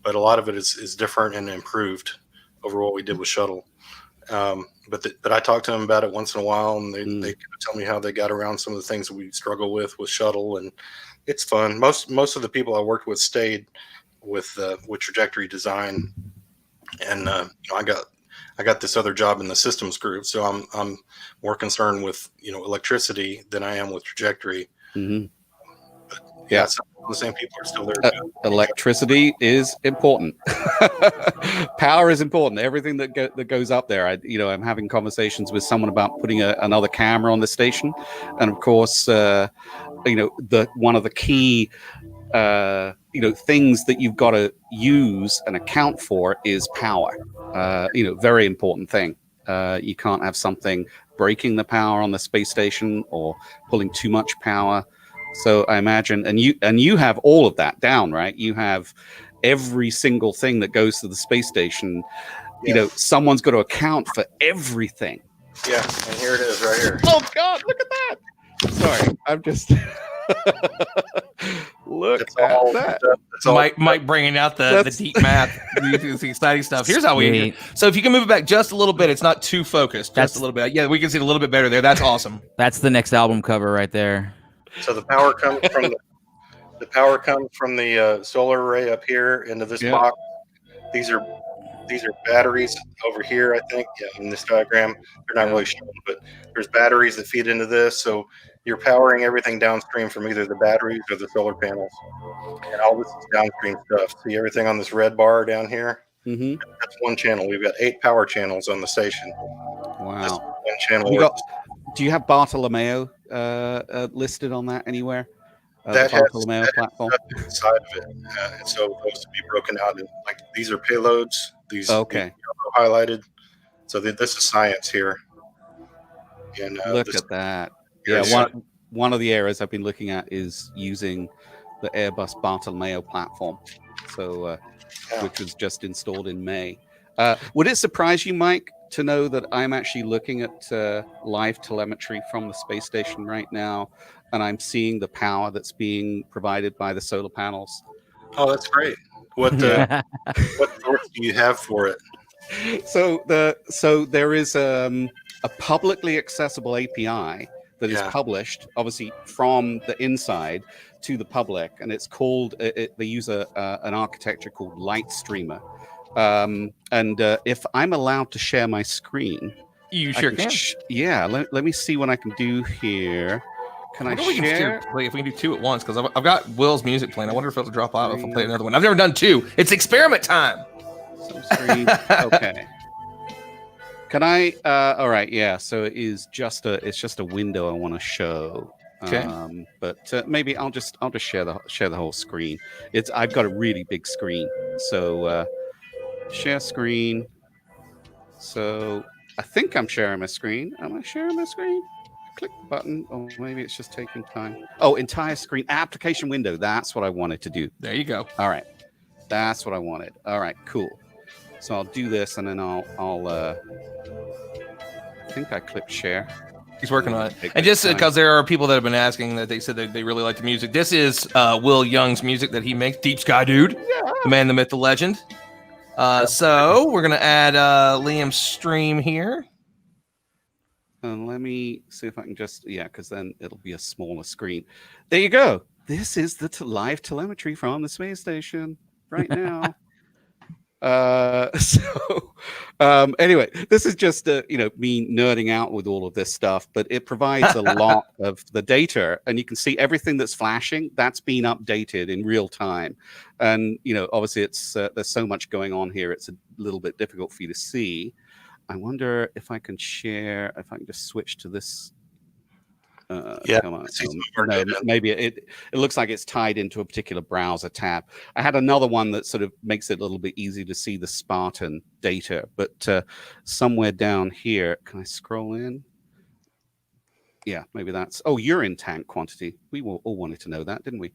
but a lot of it is different and improved over what we did with shuttle. But I talk to them about it once in a while, and they tell me how they got around some of the things that we struggle with shuttle, and it's fun. Most of the people I worked with stayed with trajectory design. And I got this other job in the systems group, so I'm more concerned with electricity than I am with trajectory. But some of the same people are still there. Electricity is important. Power is important. Everything that goes up there. I'm having conversations with someone about putting another camera on the station, and of course, one of the key things that you've got to use and account for is power. Very important thing. You can't have something breaking the power on the space station or pulling too much power. So I imagine, and you have all of that down, right? You have every single thing that goes to the space station. Someone's got to account for everything. Yeah, and here it is right here. Oh God, look at that. Sorry, I'm just look at that. Mike bringing out the deep math, the exciting stuff. Here's how we. So if you can move it back just a little bit, it's not too focused. Just a little bit. Yeah, we can see it a little bit better there. That's awesome. That's the next album cover right there. So the power comes from the solar array up here into this box. These are batteries over here, I think. Yeah, in this diagram, they're not really shown, but there's batteries that feed into this. So you're powering everything downstream from either the batteries or the solar panels. And all this is downstream stuff. See everything on this red bar down here? Mm-hmm. That's one channel. We've got 8 power channels on the station. Wow. That's one channel. Do you have Bartolomeo listed on that anywhere? That Bartolomeo has platform inside of it. And so those to be broken out. And like these are payloads. These highlighted. So this is science here. And look at that. Yeah, one of the areas I've been looking at is using the Airbus Bartolomeo platform, so which was just installed in May. Would it surprise you, Mike, to know that I'm actually looking at live telemetry from the space station right now, and I'm seeing the power that's being provided by the solar panels? Oh, that's great. What source do you have for it? So there is a publicly accessible API that is published, obviously, from the inside to the public, and it's called. They use an architecture called Lightstreamer. And if I'm allowed to share my screen, you sure can. Let me see what I can do here. Can I share? If we can do 2 at once, because I've got Will's music playing. I wonder if it'll drop out if I play another one. I've never done 2. It's experiment time. Screen. Okay. Can I? All right. Yeah. So it's just a window I want to show. Okay. But maybe I'll just share the whole screen. I've got a really big screen. So share screen. So I think I'm sharing my screen. Am I sharing my screen? Click the button. Oh, maybe it's just taking time. Oh, entire screen application window. That's what I wanted to do. There you go. All right. That's what I wanted. All right. Cool. So I'll do this, and then I'll I think I clicked share. He's working on it. And just because there are people that have been asking that they said that they really like the music. This is Will Young's music that he makes. Deep Sky Dude, the man, the myth, the legend. So we're gonna add Liam's stream here. And let me see if I can just, because then it'll be a smaller screen. There you go. This is the live telemetry from the space station right now. Anyway, this is just me nerding out with all of this stuff, but it provides a lot of the data, and you can see everything that's flashing that's been updated in real time. And obviously it's there's so much going on here, it's a little bit difficult for you to see. I wonder if I can share, if I can just switch to this. Come on. No, maybe it looks like it's tied into a particular browser tab. I had another one that sort of makes it a little bit easy to see the Spartan data, but somewhere down here, can I scroll in? Yeah, maybe that's, urine tank quantity. We all wanted to know that, didn't we?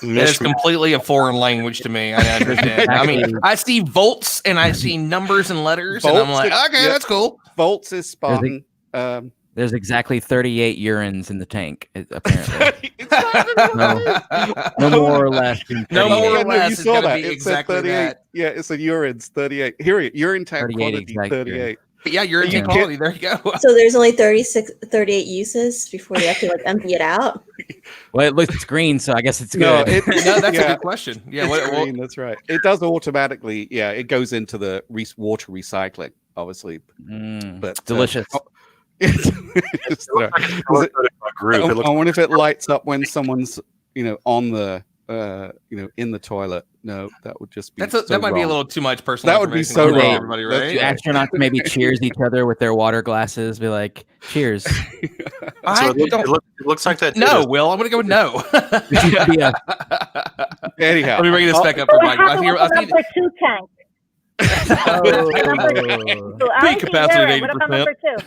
It's completely a foreign language to me. I understand. I mean, I see volts and I see numbers and letters, and I'm like, okay, that's cool. Volts is Spartan. There's exactly 38 urines in the tank, apparently. No more or less. No more or less. You saw that. Be It exactly said 38. that. Yeah, it said urines 38. Here, urine tank 38 quantity exact 38. But yeah, urine tank quality. There you go. So there's only 38 uses before they have to empty it out. Well, it looks green, so I guess it's No, good. No, that's a good question. Yeah, Green, that's right. It does automatically. Yeah, it goes into the water recycling, obviously. But delicious. I wonder if it lights up when someone's on the in the toilet. No, that would just be that might be a little too much personal. That would be so information for wrong. everybody, That's right? Do astronauts maybe cheers each other with their water glasses? Be like, cheers. So it looks like that. No, Will, I'm gonna go with no. Anyhow, Let me bring this back up So for what Mike. happened with the number 2 tank? So I Peak see capacity urine. at What about 80%. number 2?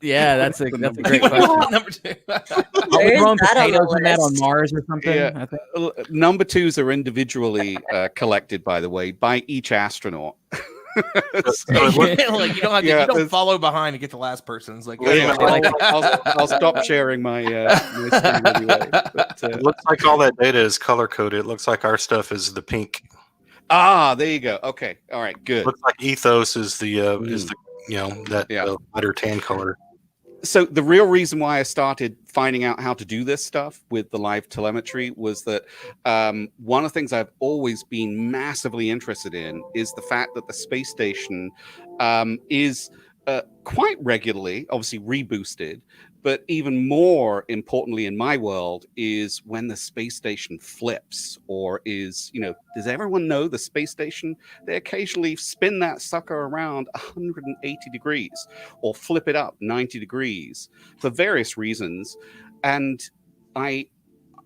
Yeah, that's a great What question. about number 2? Are we Where's growing that on the potatoes in that on list? Mars or something? Yeah. I think. Number 2s are individually collected, by the way, by each astronaut. Like, you don't have to, you don't follow behind to get the last person. It's like, I'll stop sharing my screen anyway. But, It looks like all that data is color coded. It looks like our stuff is the pink. there you go. Okay, all right, good. Looks like ethos is the lighter tan color. So the real reason why I started finding out how to do this stuff with the live telemetry was that one of the things I've always been massively interested in is the fact that the space station is quite regularly, obviously reboosted, but even more importantly in my world is when the space station flips or is, does everyone know the space station? They occasionally spin that sucker around 180 degrees or flip it up 90 degrees for various reasons. And I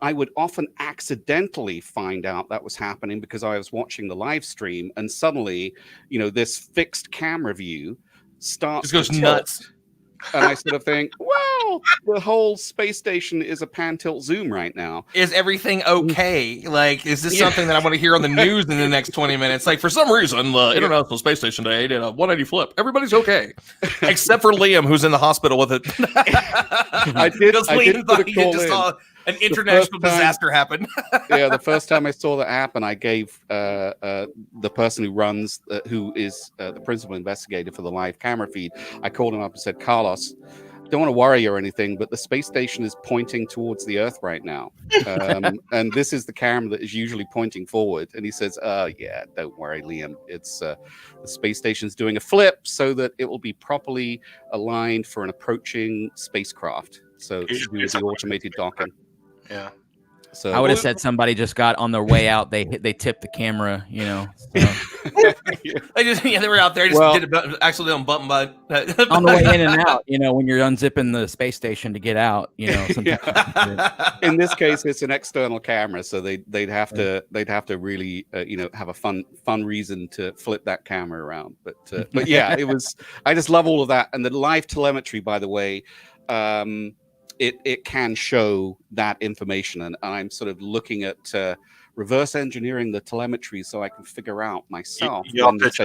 would often accidentally find out that was happening because I was watching the live stream and suddenly, this fixed camera view starts just goes to tilt. nuts. And I sort of think, wow, the whole space station is a pan tilt zoom right now. Is everything okay? Like, is this something that I want to hear on the news in the next 20 minutes? Like, for some reason, the International Space Station today did a 180 flip. Everybody's okay, except for Liam, who's in the hospital with it. I did put a call in. Saw an international disaster happen. Yeah, the first time I saw that happen, I gave the person who runs, who is the principal investigator for the live camera feed, I called him up and said, Carlos, don't want to worry or anything, but the space station is pointing towards the Earth right now. And this is the camera that is usually pointing forward. And he says, yeah, don't worry, Liam. It's the space station's doing a flip so that it will be properly aligned for an approaching spacecraft. So it should do with the automated docking. Yeah. So I would have said somebody just got on their way out. They tipped the camera, so. They were out there just did a accidental button on the way in and out. When you're unzipping the space station to get out. In this case, it's an external camera, so they'd have to really have a fun reason to flip that camera around. But yeah, it was. I just love all of that, and the live telemetry, by the way. It can show that information, and I'm sort of looking at reverse engineering the telemetry so I can figure out myself. Your pitch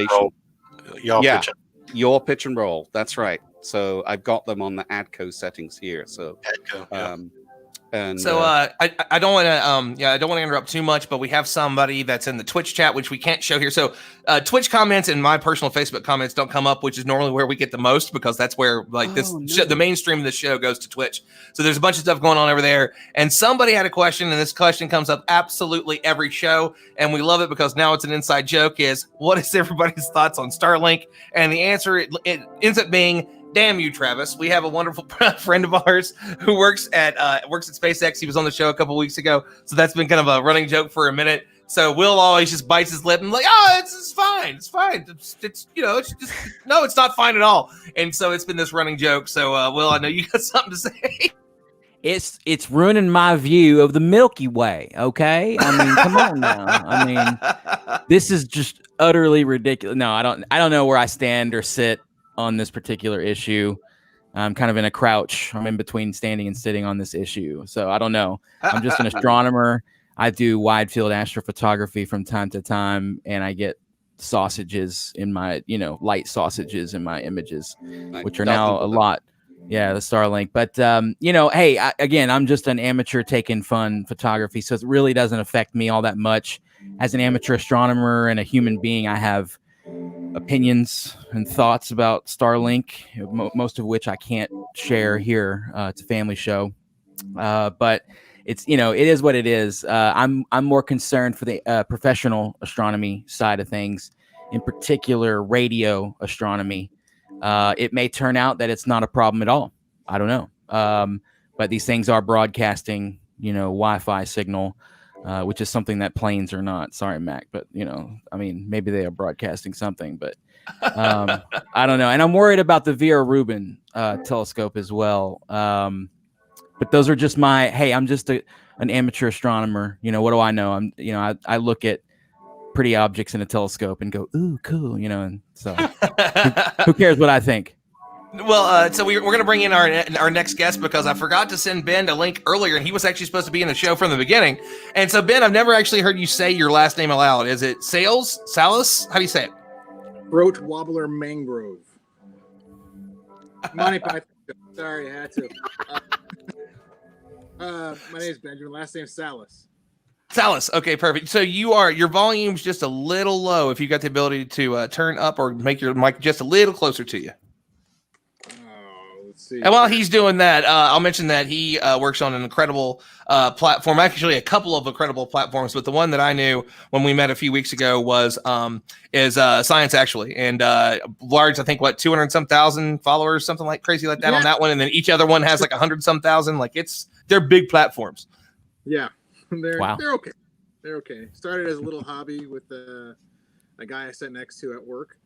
and roll. That's right. So I've got them on the ADCO settings here. So And So I don't want to I don't want to interrupt too much, but we have somebody that's in the Twitch chat which we can't show here. So Twitch comments and my personal Facebook comments don't come up, which is normally where we get the most because that's where the mainstream of the show goes to Twitch. So there's a bunch of stuff going on over there, and somebody had a question, and this question comes up absolutely every show, and we love it because now it's an inside joke. Is what is everybody's thoughts on Starlink? And the answer it ends up being, damn you, Travis. We have a wonderful friend of ours who works at SpaceX. He was on the show a couple weeks ago, so that's been kind of a running joke for a minute. So Will always just bites his lip and like, oh, it's fine, it's fine. It's it's just no, it's not fine at all. And so it's been this running joke. So Will, I know you got something to say. It's ruining my view of the Milky Way. Okay, I mean, come on now. I mean, this is just utterly ridiculous. No, I don't know where I stand or sit on this particular issue. I'm kind of in a crouch. I'm in between standing and sitting on this issue. So I don't know. I'm just an astronomer. I do wide field astrophotography from time to time, and I get sausages in my, light sausages in my images, which are now a lot. Yeah, the Starlink. But, hey, again, I'm just an amateur taking fun photography. So it really doesn't affect me all that much. As an amateur astronomer and a human being, I have opinions and thoughts about Starlink, most of which I can't share here. It's a family show, but it's it is what it is. I'm more concerned for the professional astronomy side of things, in particular radio astronomy. It may turn out that it's not a problem at all. I don't know, but these things are broadcasting Wi-Fi signal. Which is something that planes are not. Sorry, Mac, but maybe they are broadcasting something, but I don't know. And I'm worried about the Vera Rubin telescope as well. But those are just I'm just an amateur astronomer. What do I know? I look at pretty objects in a telescope and go, ooh, cool. And so who cares what I think? Well, so we're going to bring in our next guest because I forgot to send Ben a link earlier, and he was actually supposed to be in the show from the beginning. And so, Ben, I've never actually heard you say your last name aloud. Is it Salas? How do you say it? Throat Wobbler Mangrove. Monty Python. Sorry, I had to. My name is Benjamin. Last name Salas. Salas. Okay, perfect. So your volume's just a little low. If you got the ability to turn up or make your mic just a little closer to you. And while he's doing that, I'll mention that he works on an incredible platform, actually a couple of incredible platforms, but the one that I knew when we met a few weeks ago is Science Actually, and large, I think 200-some thousand followers, something like crazy like that on that one, and then each other one has 100-some thousand. They're big platforms. Yeah, they're wow. They're okay. They're okay. Started as a little hobby with a guy I sat next to at work.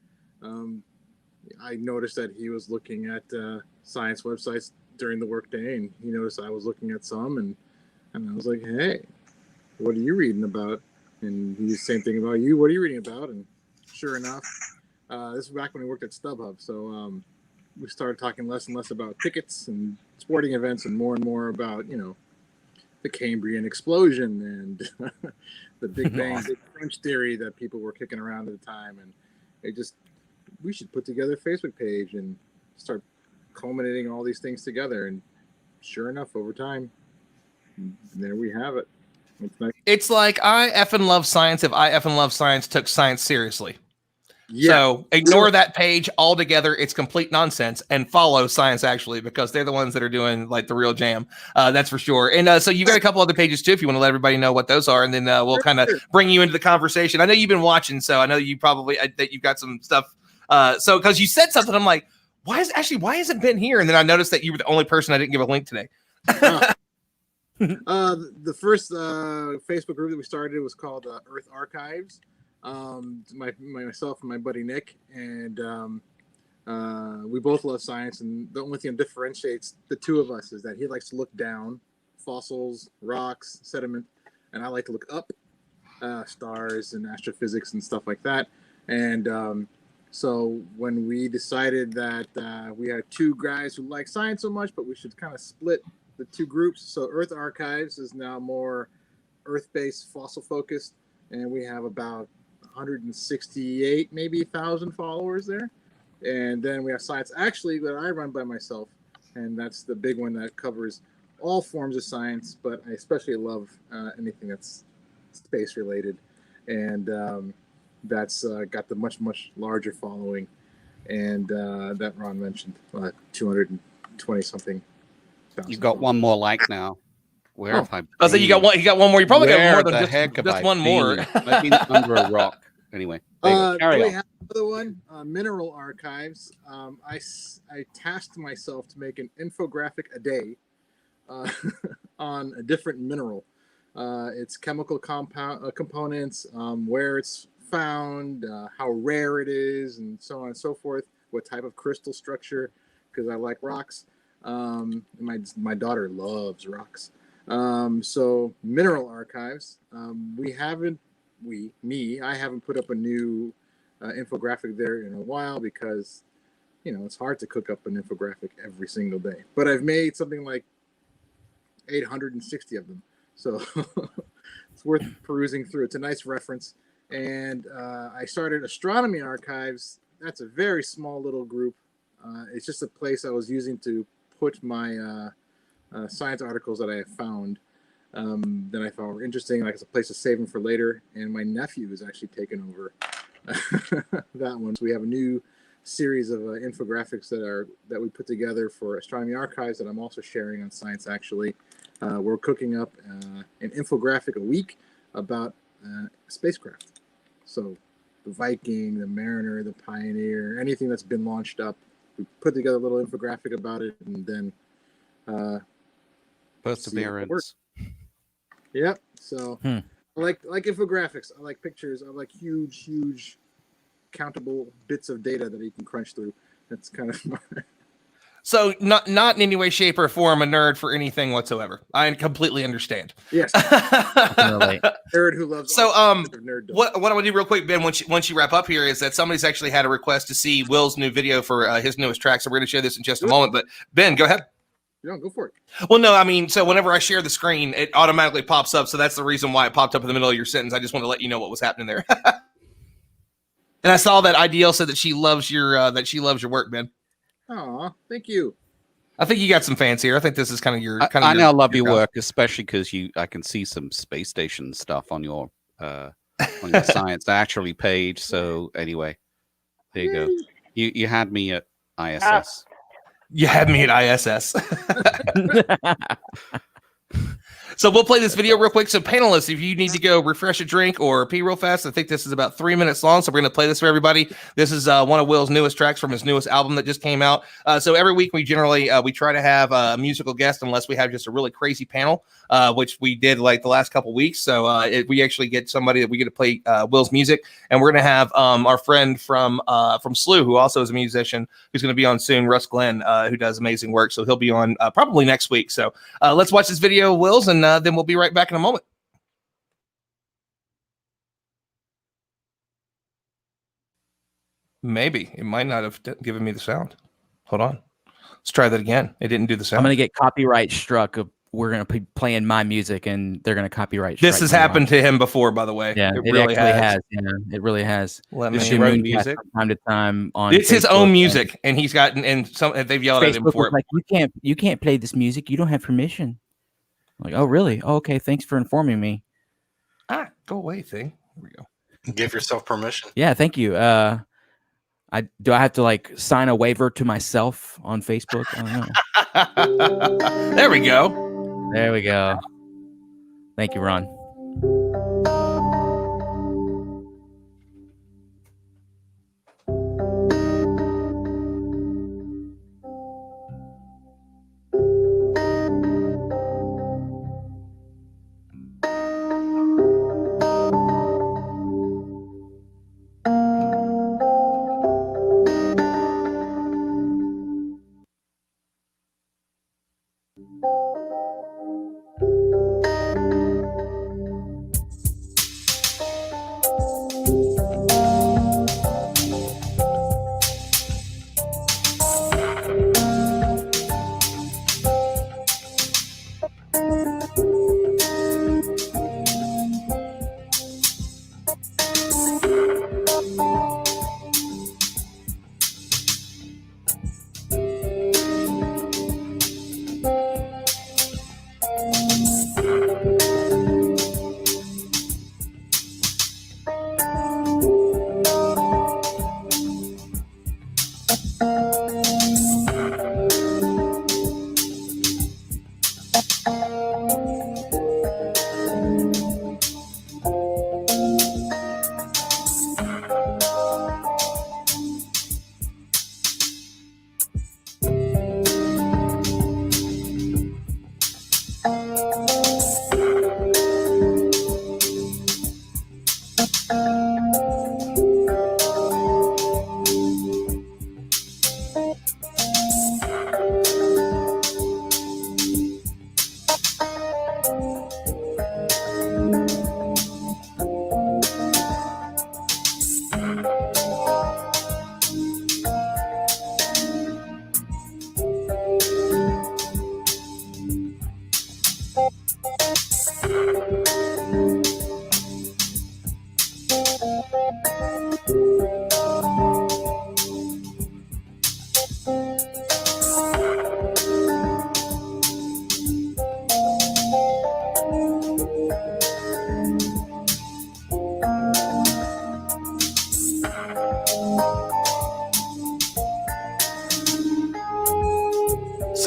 I noticed that he was looking at science websites during the workday, and he noticed I was looking at some, and I was like, hey, what are you reading about? And he did the same thing about you. What are you reading about? And sure enough, this was back when we worked at StubHub. So we started talking less and less about tickets and sporting events and more about, the Cambrian explosion and the Big Bang, Big Crunch theory that people were kicking around at the time. And we should put together a Facebook page and start culminating all these things together. And sure enough, over time, there we have it. It's like I effing love science if I effing love science took science seriously. Yeah. So ignore that page altogether. It's complete nonsense, and follow Science Actually, because they're the ones that are doing the real jam. That's for sure. And so you got a couple other pages too, if you want to let everybody know what those are, and then we'll kind of bring you into the conversation. I know you've been watching, so I know you probably that you've got some stuff. So because you said something, I'm like, why hasn't Ben here? And then I noticed that you were the only person I didn't give a link today. The first Facebook group that we started was called Earth Archives. Myself and my buddy Nick, and we both love science. And the only thing that differentiates the two of us is that he likes to look down, fossils, rocks, sediment, and I like to look up, stars and astrophysics and stuff like that. And so when we decided that we had two guys who like science so much, but we should kind of split the two groups. So Earth Archives is now more Earth-based, fossil-focused, and we have about 168 maybe 1,000 followers there. And then we have Science Actually that I run by myself, and that's the big one that covers all forms of science, but I especially love anything that's space related, and that's got the much larger following, and that Ron mentioned, 220 something. You've got one more like now. Where have I been? Oh, so you got one. You got one more. You probably got more than Where the heck have just I one more. been? I've been under a rock. Anyway, there you go. Carry we on. have another one, Mineral Archives. I tasked myself to make an infographic a day on a different mineral, its chemical components, where it's found, how rare it is, and so on and so forth. What type of crystal structure? Because I like rocks. My daughter loves rocks. So Mineral Archives. I haven't put up a new infographic there in a while because, it's hard to cook up an infographic every single day. But I've made something like 860 of them. So it's worth perusing through. It's a nice reference. And I started Astronomy Archives. That's a very small little group. It's just a place I was using to put my science articles that I have found that I thought were interesting, like it's a place to save them for later. And my nephew is actually taken over that one. So we have a new series of infographics that we put together for Astronomy Archives that I'm also sharing on Science Actually. We're cooking up an infographic a week about spacecraft. So the Viking, the Mariner, the Pioneer, anything that's been launched up. We put together a little infographic about it, and then Perseverance. Yep. So I like infographics. I like pictures. I like huge countable bits of data that you can crunch through. That's kind of So not in any way, shape, or form a nerd for anything whatsoever. I completely understand. yes. Really. Nerd who loves So nerd. what I want to do real quick, Ben, once you wrap up here, is that somebody's actually had a request to see Will's new video for his newest track. So we're going to share this in just a moment. But Ben, go ahead. Go for it. Well, no, I mean, so whenever I share the screen, it automatically pops up. So that's the reason why it popped up in the middle of your sentence. I just want to let you know what was happening there. And I saw that IDL said that she loves your work, Ben. Aw, thank you. I think you got some fans here. I think this is kind of your. I now love your work, especially because I can see some space station stuff on your Science Actually page. So anyway, there you go. You had me at ISS. You had me at ISS. So we'll play this video real quick. So panelists, if you need to go refresh a drink or pee real fast, I think this is about 3 minutes long. So we're going to play this for everybody. This is one of Will's newest tracks from his newest album that just came out. So every week we generally, we try to have a musical guest unless we have just a really crazy panel, which we did like the last couple weeks. So we actually get somebody that we get to play Will's music. And we're going to have our friend from SLU, who also is a musician, who's going to be on soon, Russ Glenn, who does amazing work. So he'll be on probably next week. So let's watch this video of Will's, and then we'll be right back in a moment. Maybe it might not have given me the sound. Hold on. Let's try that again. It didn't do the sound. I'm going to get copyright struck. We're going to be playing my music and they're going to copyright. This has happened to him before, by the way. Yeah, it really has. Yeah, it really has. Let Does me she write music from time to time on. It's his Facebook own music, and he's gotten and some they've yelled at him Facebook for was like, you can't play this music. You don't have permission. I'm like, oh really? Oh, okay. Thanks for informing me. Go away, thing. Here we go. Give yourself permission. Yeah, thank you. I have to like sign a waiver to myself on Facebook? I don't know. There we go. There we go. Thank you, Ron.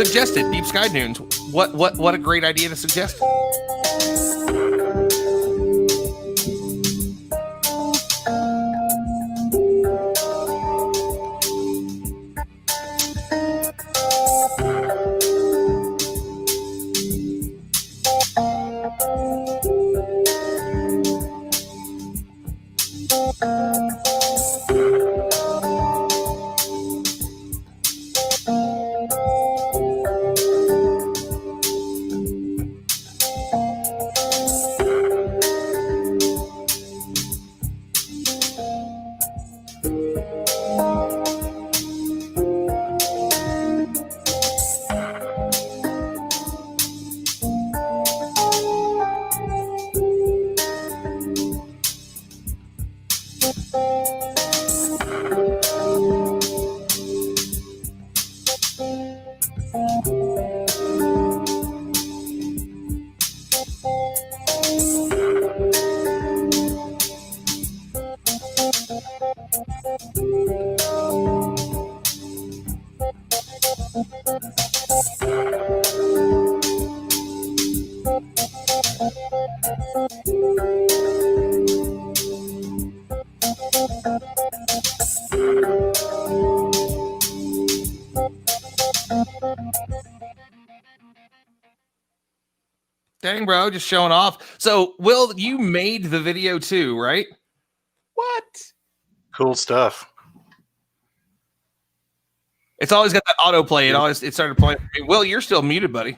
suggested Deep Sky Dunes. What a great idea to suggest. Dang, bro, just showing off. So, Will, you made the video too, right? What? Cool stuff. It's always got that autoplay. It started playing. Will, you're still muted, buddy.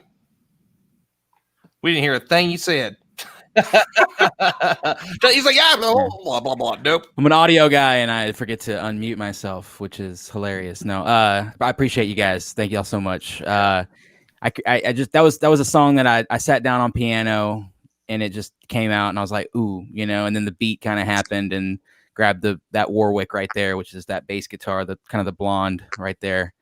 We didn't hear a thing you said. He's like, yeah, blah, blah, blah, blah. Nope. I'm an audio guy and I forget to unmute myself, which is hilarious. No, I appreciate you guys. Thank y'all so much. I just that was a song that I sat down on piano and it just came out and I was like, ooh, you know, and then the beat kind of happened and grabbed that Warwick right there, which is that bass guitar, the kind of the blonde right there,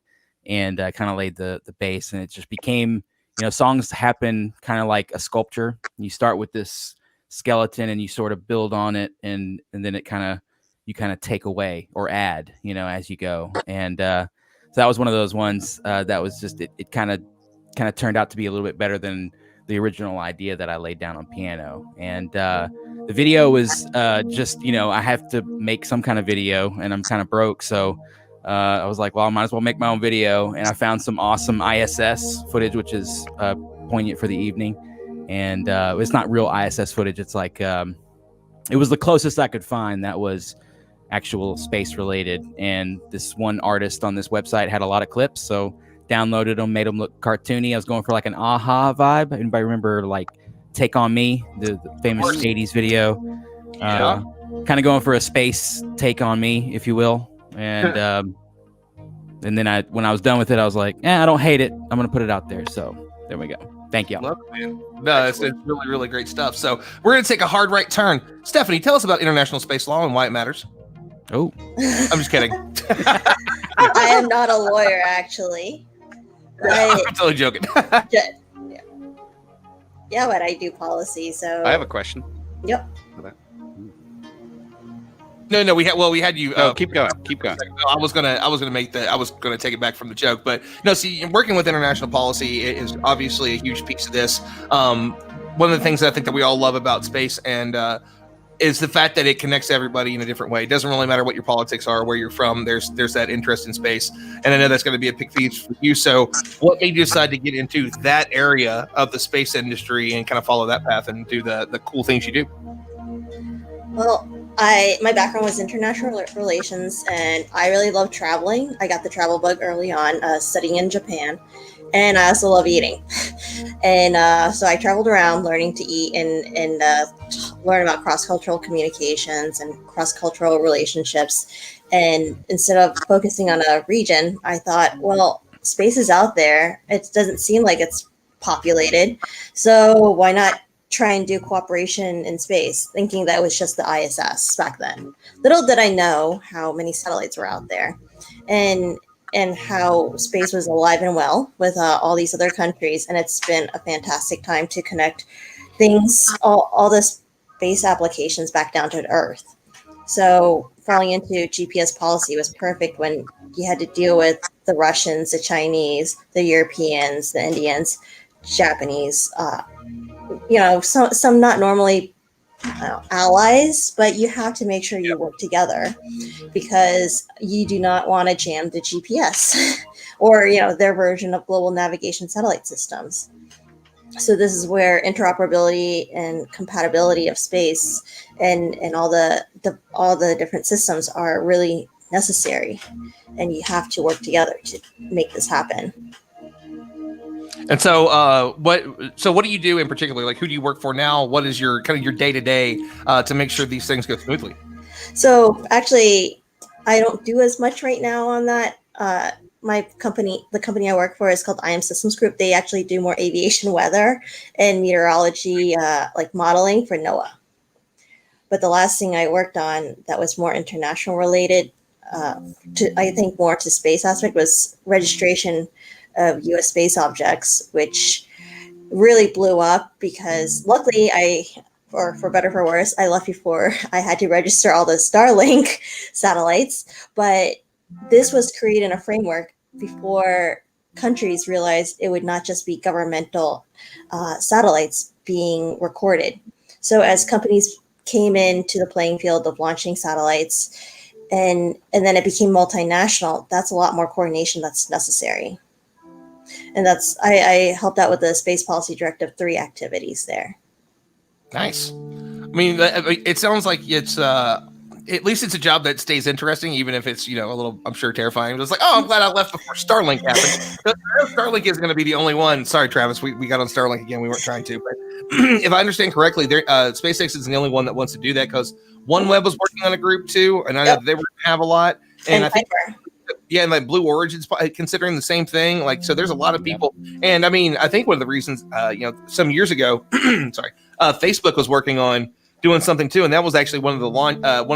and kind of laid the bass, and it just became, you know, songs happen kind of like a sculpture. You start with this skeleton and you sort of build on it, and then you kind of take away or add, you know, as you go. And so that was one of those ones that was just it kind of turned out to be a little bit better than the original idea that I laid down on piano. And the video was just, you know, I have to make some kind of video and I'm kind of broke. So I was like, well, I might as well make my own video. And I found some awesome ISS footage, which is poignant for the evening. And it's not real ISS footage. It's like, it was the closest I could find that was actual space related. And this one artist on this website had a lot of clips. So downloaded them, made them look cartoony. I was going for like an AHA vibe. Anybody remember like Take On Me, the famous 80s video? Yeah. Kind of going for a space Take On Me, if you will. And then when I was done with it, I was like, I don't hate it. I'm going to put it out there. So there we go. Thank you. Love it, man. No, it's really, really great stuff. So we're going to take a hard right turn. Stephanie, tell us about international space law and why it matters. Oh, I'm just kidding. I am not a lawyer, actually. I'm totally joking. Yeah, but I do policy, so. I have a question. Yep. No, we had you. Keep going. I was gonna take it back from the joke, but no. See, working with international policy is obviously a huge piece of this. One of the things that I think that we all love about space and is the fact that it connects everybody in a different way. It doesn't really matter what your politics are, where you're from. There's that interest in space, and I know that's going to be a big piece for you. So, what made you decide to get into that area of the space industry and kind of follow that path and do the cool things you do? Well, my background was international relations, and I really love traveling. I got the travel bug early on, studying in Japan, and I also love eating. And so I traveled around learning to eat and learn about cross-cultural communications and cross-cultural relationships. And instead of focusing on a region, I thought, well, space is out there. It doesn't seem like it's populated. So why not try and do cooperation in space, thinking that it was just the ISS back then. Little did I know how many satellites were out there and how space was alive and well with all these other countries. And it's been a fantastic time to connect things, all the space applications back down to Earth. So falling into GPS policy was perfect when you had to deal with the Russians, the Chinese, the Europeans, the Indians, Japanese, some not normally allies, but you have to make sure you work together because you do not want to jam the GPS or their version of global navigation satellite systems. So this is where interoperability and compatibility of space and all the different systems are really necessary, and you have to work together to make this happen. And so, what do you do in particular? Like, who do you work for now? What is your kind of your day to day to make sure these things go smoothly? So actually, I don't do as much right now on that. The company I work for is called IM Systems Group. They actually do more aviation weather and meteorology, like modeling for NOAA. But the last thing I worked on that was more international related, I think more to space aspect, was registration of U.S. space objects, which really blew up because luckily or for better or for worse, I left before I had to register all the Starlink satellites. But this was created in a framework before countries realized it would not just be governmental satellites being recorded. So as companies came into the playing field of launching satellites, and then it became multinational, that's a lot more coordination that's necessary. And I helped out with the Space Policy Directive 3 activities there. Nice. I mean, it sounds like it's at least it's a job that stays interesting, even if it's a little, I'm sure, terrifying. It's like, oh, I'm glad I left before Starlink happened. Starlink is going to be the only one. Sorry, Travis, we got on Starlink again. We weren't trying to, but if I understand correctly, SpaceX is the only one that wants to do that because OneWeb was working on a group too, and I know they were going to have a lot, and I think. Yeah, and like Blue Origin's considering the same thing. Like, so there's a lot of people, and I mean, I think one of the reasons, some years ago, Facebook was working on doing something too, and that was actually one of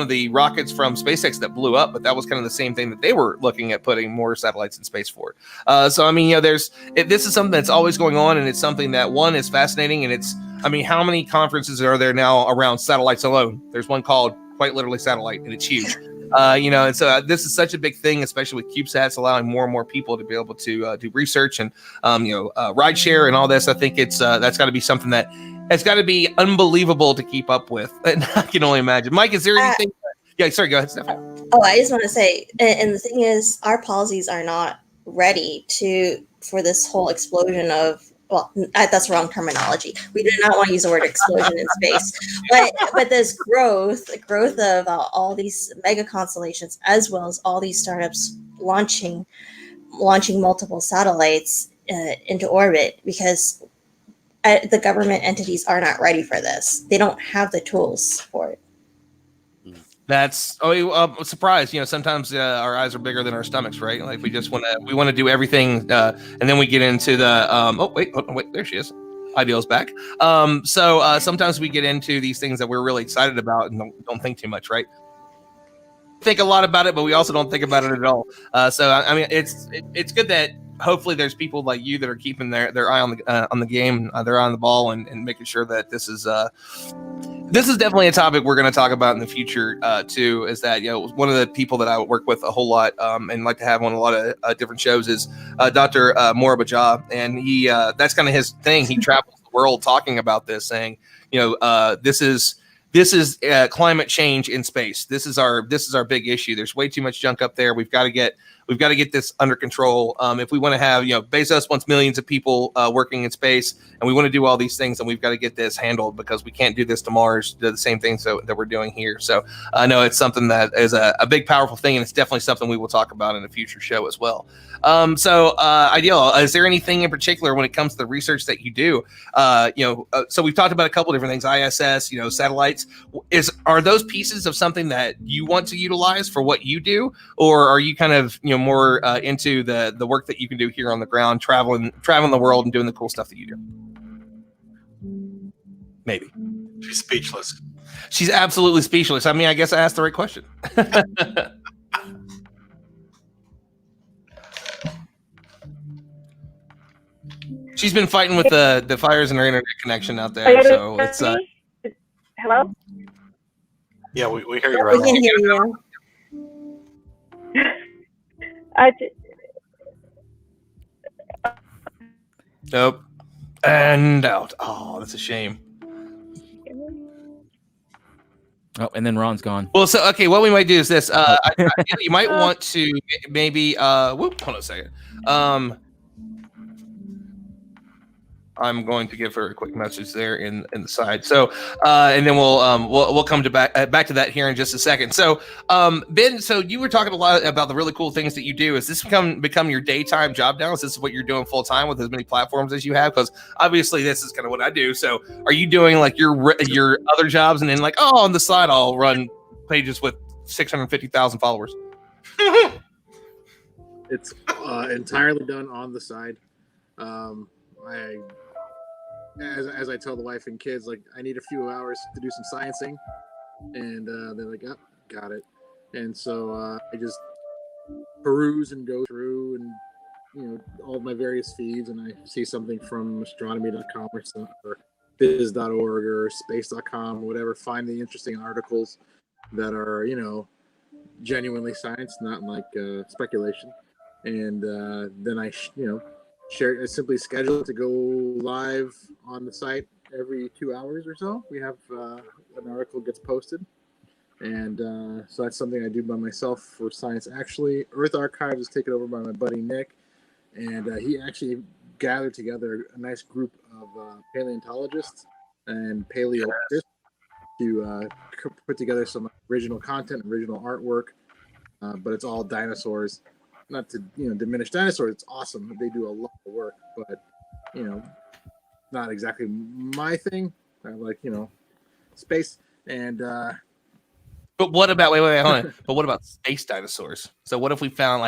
the rockets from SpaceX that blew up. But that was kind of the same thing that they were looking at putting more satellites in space for. So I mean, this is something that's always going on, and it's something that one is fascinating, and how many conferences are there now around satellites alone? There's one called quite literally Satellite, and it's huge. And so this is such a big thing, especially with CubeSats allowing more and more people to be able to do research and, ride share and all this. I think that's got to be something that it's got to be unbelievable to keep up with. And I can only imagine. Mike, is there anything? Yeah, sorry, go ahead, Steph. Oh, I just want to say, and the thing is, our policies are not ready for this whole explosion of. Well, that's wrong terminology. We do not want to use the word explosion in space, but this growth of all these mega constellations, as well as all these startups launching multiple satellites into orbit, because the government entities are not ready for this. They don't have the tools for it. That's surprise. Sometimes our eyes are bigger than our stomachs, right? Like we want to do everything, and then we get into the wait, there she is. Ideal's back. So sometimes we get into these things that we're really excited about and don't think too much, right? Think a lot about it, but we also don't think about it at all. So I mean, it's good that hopefully there's people like you that are keeping their eye on the game, their eye on the ball, and making sure that this is definitely a topic we're going to talk about in the future too. Is that one of the people that I work with a whole lot and like to have on a lot of different shows is Dr. Morab Ajah, and he that's kind of his thing. He travels the world talking about this, saying this is climate change in space. This is our big issue. There's way too much junk up there. We've got to get this under control. If we want to have, Bezos wants millions of people working in space, and we want to do all these things, and we've got to get this handled because we can't do this to Mars, do the same things that we're doing here. So I know it's something that is a big, powerful thing, and it's definitely something we will talk about in a future show as well. Ideal, is there anything in particular when it comes to the research that you do? So we've talked about a couple different things, ISS, satellites. Are those pieces of something that you want to utilize for what you do, or are you kind of more into the work that you can do here on the ground, traveling the world and doing the cool stuff that you do? Maybe she's speechless. She's absolutely speechless. I mean, I guess I asked the right question. She's been fighting with the fires in her internet connection out there. So it's hello. Yeah, we hear you right We can hear you. Nope. And out. Oh, that's a shame. Oh, and then Ron's gone. Well, so okay, what we might do is this. You might want to maybe hold on a second. I'm going to give her a quick message there in the side. So, and then we'll come to back to that here in just a second. So, Ben, so you were talking a lot about the really cool things that you do. Is this become your daytime job now? Is this what you're doing full time with as many platforms as you have? Because obviously this is kind of what I do. So, are you doing like your other jobs and then like, oh, on the side I'll run pages with 650,000 followers? It's entirely done on the side. As I tell the wife and kids, like, I need a few hours to do some sciencing, and they're like, "Oh, got it." And so I just peruse and go through, and all of my various feeds, and I see something from astronomy.com or biz.org or space.com, whatever. Find the interesting articles that are genuinely science, not like speculation, and then I I simply schedule it to go live on the site every 2 hours or so. We have an article gets posted, and so that's something I do by myself for Science Actually. Earth Archives is taken over by my buddy Nick, and he actually gathered together a nice group of paleontologists and paleologists to put together some original content, original artwork, but it's all dinosaurs. Not to diminish dinosaurs, it's awesome. They do a lot of work, but not exactly my thing. I like space and But what about hold on. But what about space dinosaurs? So what if we found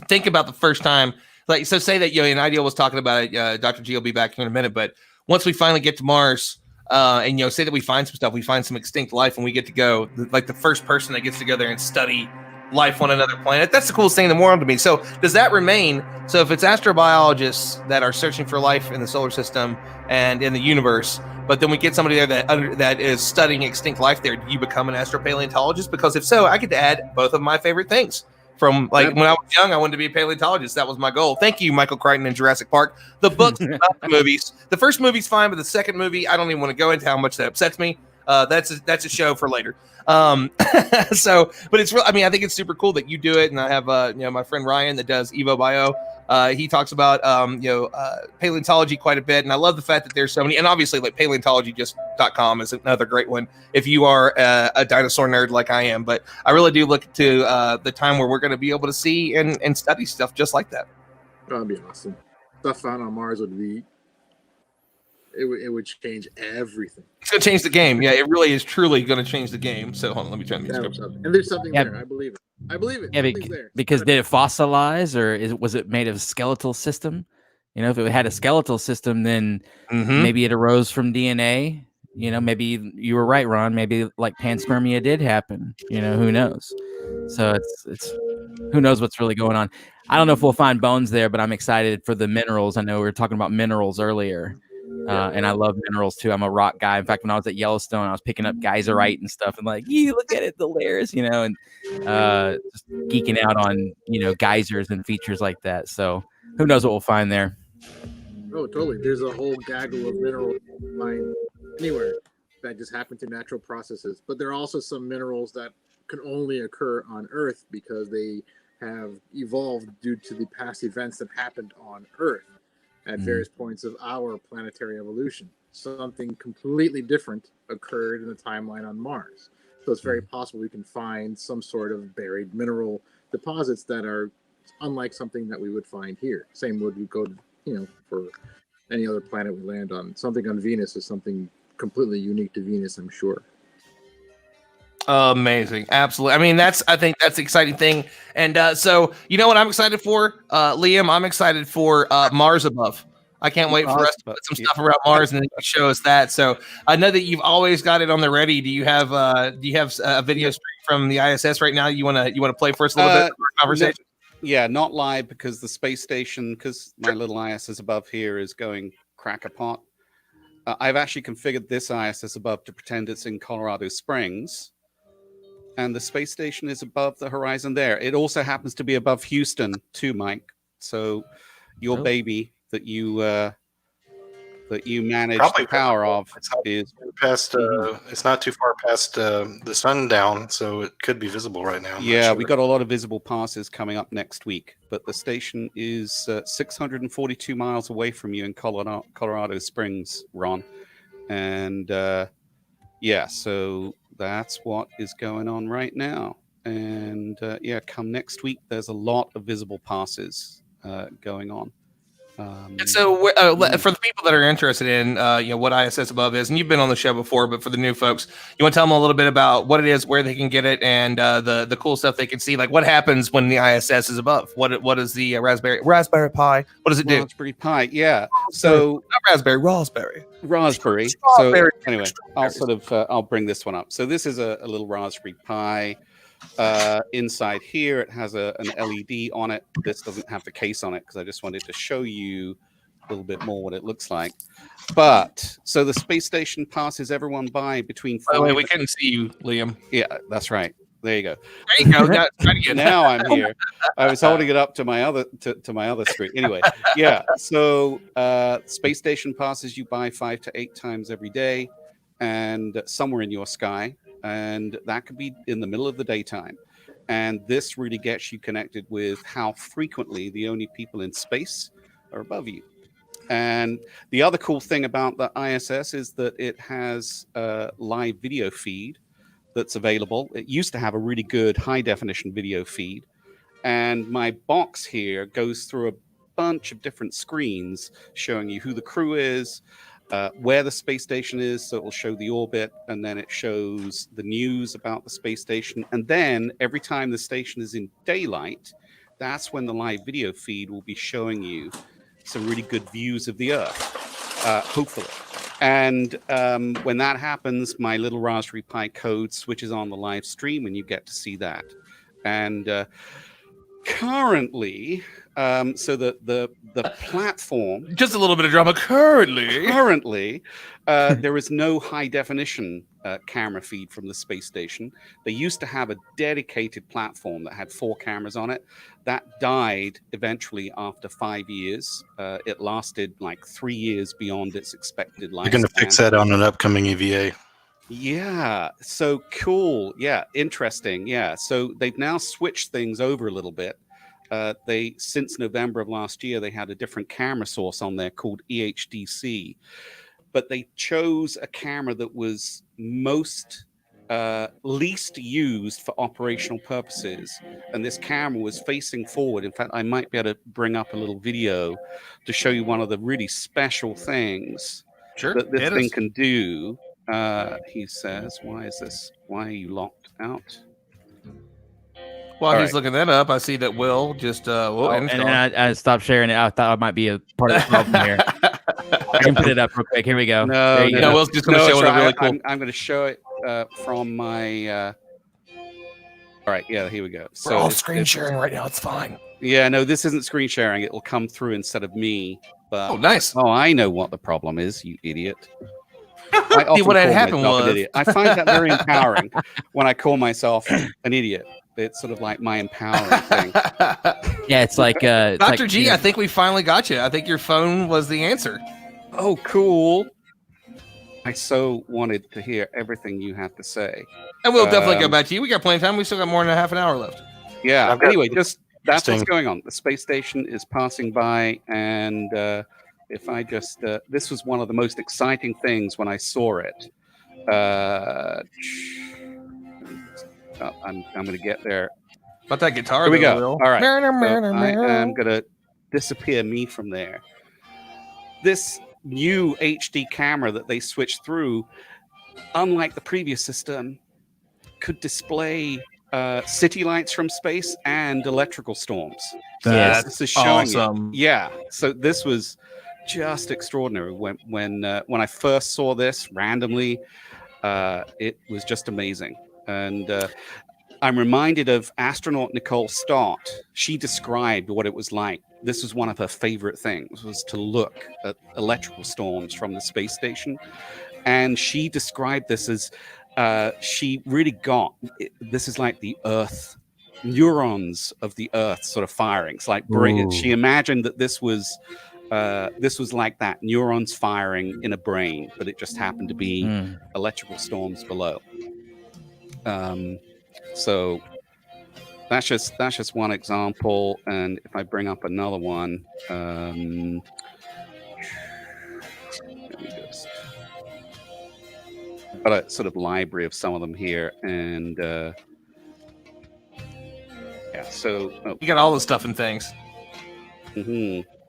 think about the first time, so say that and Ideal was talking about it. Dr. G will be back here in a minute, but once we finally get to Mars, and say that we find some stuff, we find some extinct life, and we get to go like the first person that gets to go there and study life on another planet. That's the coolest thing in the world to me. So does that remain? So if it's astrobiologists that are searching for life in the solar system and in the universe, but then we get somebody there that is studying extinct life there, do you become an astropaleontologist? Because if so, I get to add both of my favorite things. From when I was young, I wanted to be a paleontologist. That was my goal. Thank you, Michael Crichton in Jurassic Park. The books, not the movies. The first movie's fine, but the second movie, I don't even want to go into how much that upsets me. That's a show for later. But it's real. I mean, I think it's super cool that you do it, and I have my friend Ryan that does Evo Bio. He talks about paleontology quite a bit, and I love the fact that there's so many. And obviously, like paleontology.com is another great one if you are a dinosaur nerd like I am. But I really do look to the time where we're going to be able to see and study stuff just like that. That'd be awesome. Stuff found on Mars would be. It would change everything. It's going to change the game. Yeah, it really is truly going to change the game. So hold on, let me turn the music up. And there's something there. I believe it. Yeah, because did it fossilize, or was it made of skeletal system? If it had a skeletal system, then maybe it arose from DNA. Maybe you were right, Ron. Maybe like panspermia did happen. Who knows? So it's who knows what's really going on. I don't know if we'll find bones there, but I'm excited for the minerals. I know we were talking about minerals earlier. And I love minerals too. I'm a rock guy. In fact, when I was at Yellowstone, I was picking up geyserite and stuff, and like, look at it, the layers, and just geeking out on geysers and features like that. So who knows what we'll find there? Oh, totally. There's a whole gaggle of minerals you can find anywhere that just happen through natural processes. But there are also some minerals that can only occur on Earth because they have evolved due to the past events that happened on Earth at various points of our planetary evolution. Something completely different occurred in the timeline on Mars. So it's very possible we can find some sort of buried mineral deposits that are unlike something that we would find here. Same would we go to, for any other planet we land on. Something on Venus is something completely unique to Venus, I'm sure. Amazing. Absolutely. I mean, I think that's the exciting thing. And so, you know what I'm excited for? Liam, I'm excited for Mars Above. I can't wait for us to put some stuff around Mars and then show us that. So I know that you've always got it on the ready. Do you have a video stream from the ISS right now? You want to play for us a little bit for conversation? Yeah, not live because the space station, because my little ISS above here is going crack-a-pot. I've actually configured this ISS above to pretend it's in Colorado Springs. And the space station is above the horizon there. It also happens to be above Houston too, Mike. So your baby, that you manage Probably the power of It's not is past. It's not too far past the sundown, so it could be visible right now. I'm not yeah, sure. we got a lot of visible passes coming up next week, but the station is 642 miles away from you in Colorado Springs, Ron. And yeah, so that's what is going on right now. And yeah, come next week, there's a lot of visible passes going on. And so, for the people that are interested in, what ISS Above is, and you've been on the show before, but for the new folks, you want to tell them a little bit about what it is, where they can get it, and the cool stuff they can see. Like, what happens when the ISS is above? What is the Raspberry Pi? What does it do? Raspberry Pi, yeah. So not Raspberry. Raspberry. Raspberry. So anyway, I'll bring this one up. So this is a little Raspberry Pi. Inside here, it has an LED on it. This doesn't have the case on it because I just wanted to show you a little bit more what it looks like. But so the space station passes everyone by between. By the way, we couldn't see you, Liam. Yeah, that's right. There you go. There you go. Now, try it again. Now I'm here. I was holding it up to my other screen. Anyway, yeah. So space station passes you by 5 to 8 times every day, and somewhere in your sky. And that could be in the middle of the daytime. And this really gets you connected with how frequently the only people in space are above you. And the other cool thing about the ISS is that it has a live video feed that's available. It used to have a really good high definition video feed. And my box here goes through a bunch of different screens showing you who the crew is, where the space station is, so it will show the orbit, and then it shows the news about the space station. And then every time the station is in daylight, that's when the live video feed will be showing you some really good views of the Earth, hopefully. And when that happens, my little Raspberry Pi code switches on the live stream, and you get to see that. And currently, so the platform, just a little bit of drama. Currently, there is no high definition camera feed from the space station. They used to have a dedicated platform that had 4 cameras on it. That died eventually after 5 years. It lasted like 3 years beyond its expected lifespan. You're going to fix that on an upcoming EVA. Yeah, so cool. Yeah, interesting. Yeah, so they've now switched things over a little bit. Since November of last year, they had a different camera source on there called EHDC, but they chose a camera that was least used for operational purposes. And this camera was facing forward. In fact, I might be able to bring up a little video to show you one of the really special things that this thing can do. He says, why are you locked out? While he's looking that up, I see that Will just and then I stopped sharing it. I thought I might be a part of the problem here. I can put it up real quick. Here we go. No, Will's just going to show it really cool. I'm going to show it from my. All right, yeah, here we go. So we're all screen sharing right now. It's fine. Yeah, no, this isn't screen sharing. It will come through instead of me. But nice. Oh, I know what the problem is, you idiot. See, what had happened was I find that very empowering when I call myself an idiot. It's sort of like my empowering thing. Yeah, it's like Dr. G, I think we finally got you. I think your phone was the answer. Oh, cool. I so wanted to hear everything you have to say. And we'll definitely go back to you. We got plenty of time. We still got more than a half an hour left. Yeah. Anyway, that's what's going on. The space station is passing by, and if I just this was one of the most exciting things when I saw it. I'm going to get there. About that guitar. Here we go. Will. All right. I am going to disappear me from there. This new HD camera that they switched through, unlike the previous system, could display city lights from space and electrical storms. That's this is showing awesome. Yeah. So this was just extraordinary. When I first saw this randomly, it was just amazing. And I'm reminded of astronaut Nicole Stott. She described what it was like. This was one of her favorite things, was to look at electrical storms from the space station. And she described this as she really got, this is like the Earth, neurons of the Earth sort of firing. It's like brilliant. She imagined that this was This was like that, neurons firing in a brain, but it just happened to be Mm. electrical storms below. So that's just one example. And if I bring up another one, let me just, I've got a sort of library of some of them here, and yeah. So You got all the stuff and things.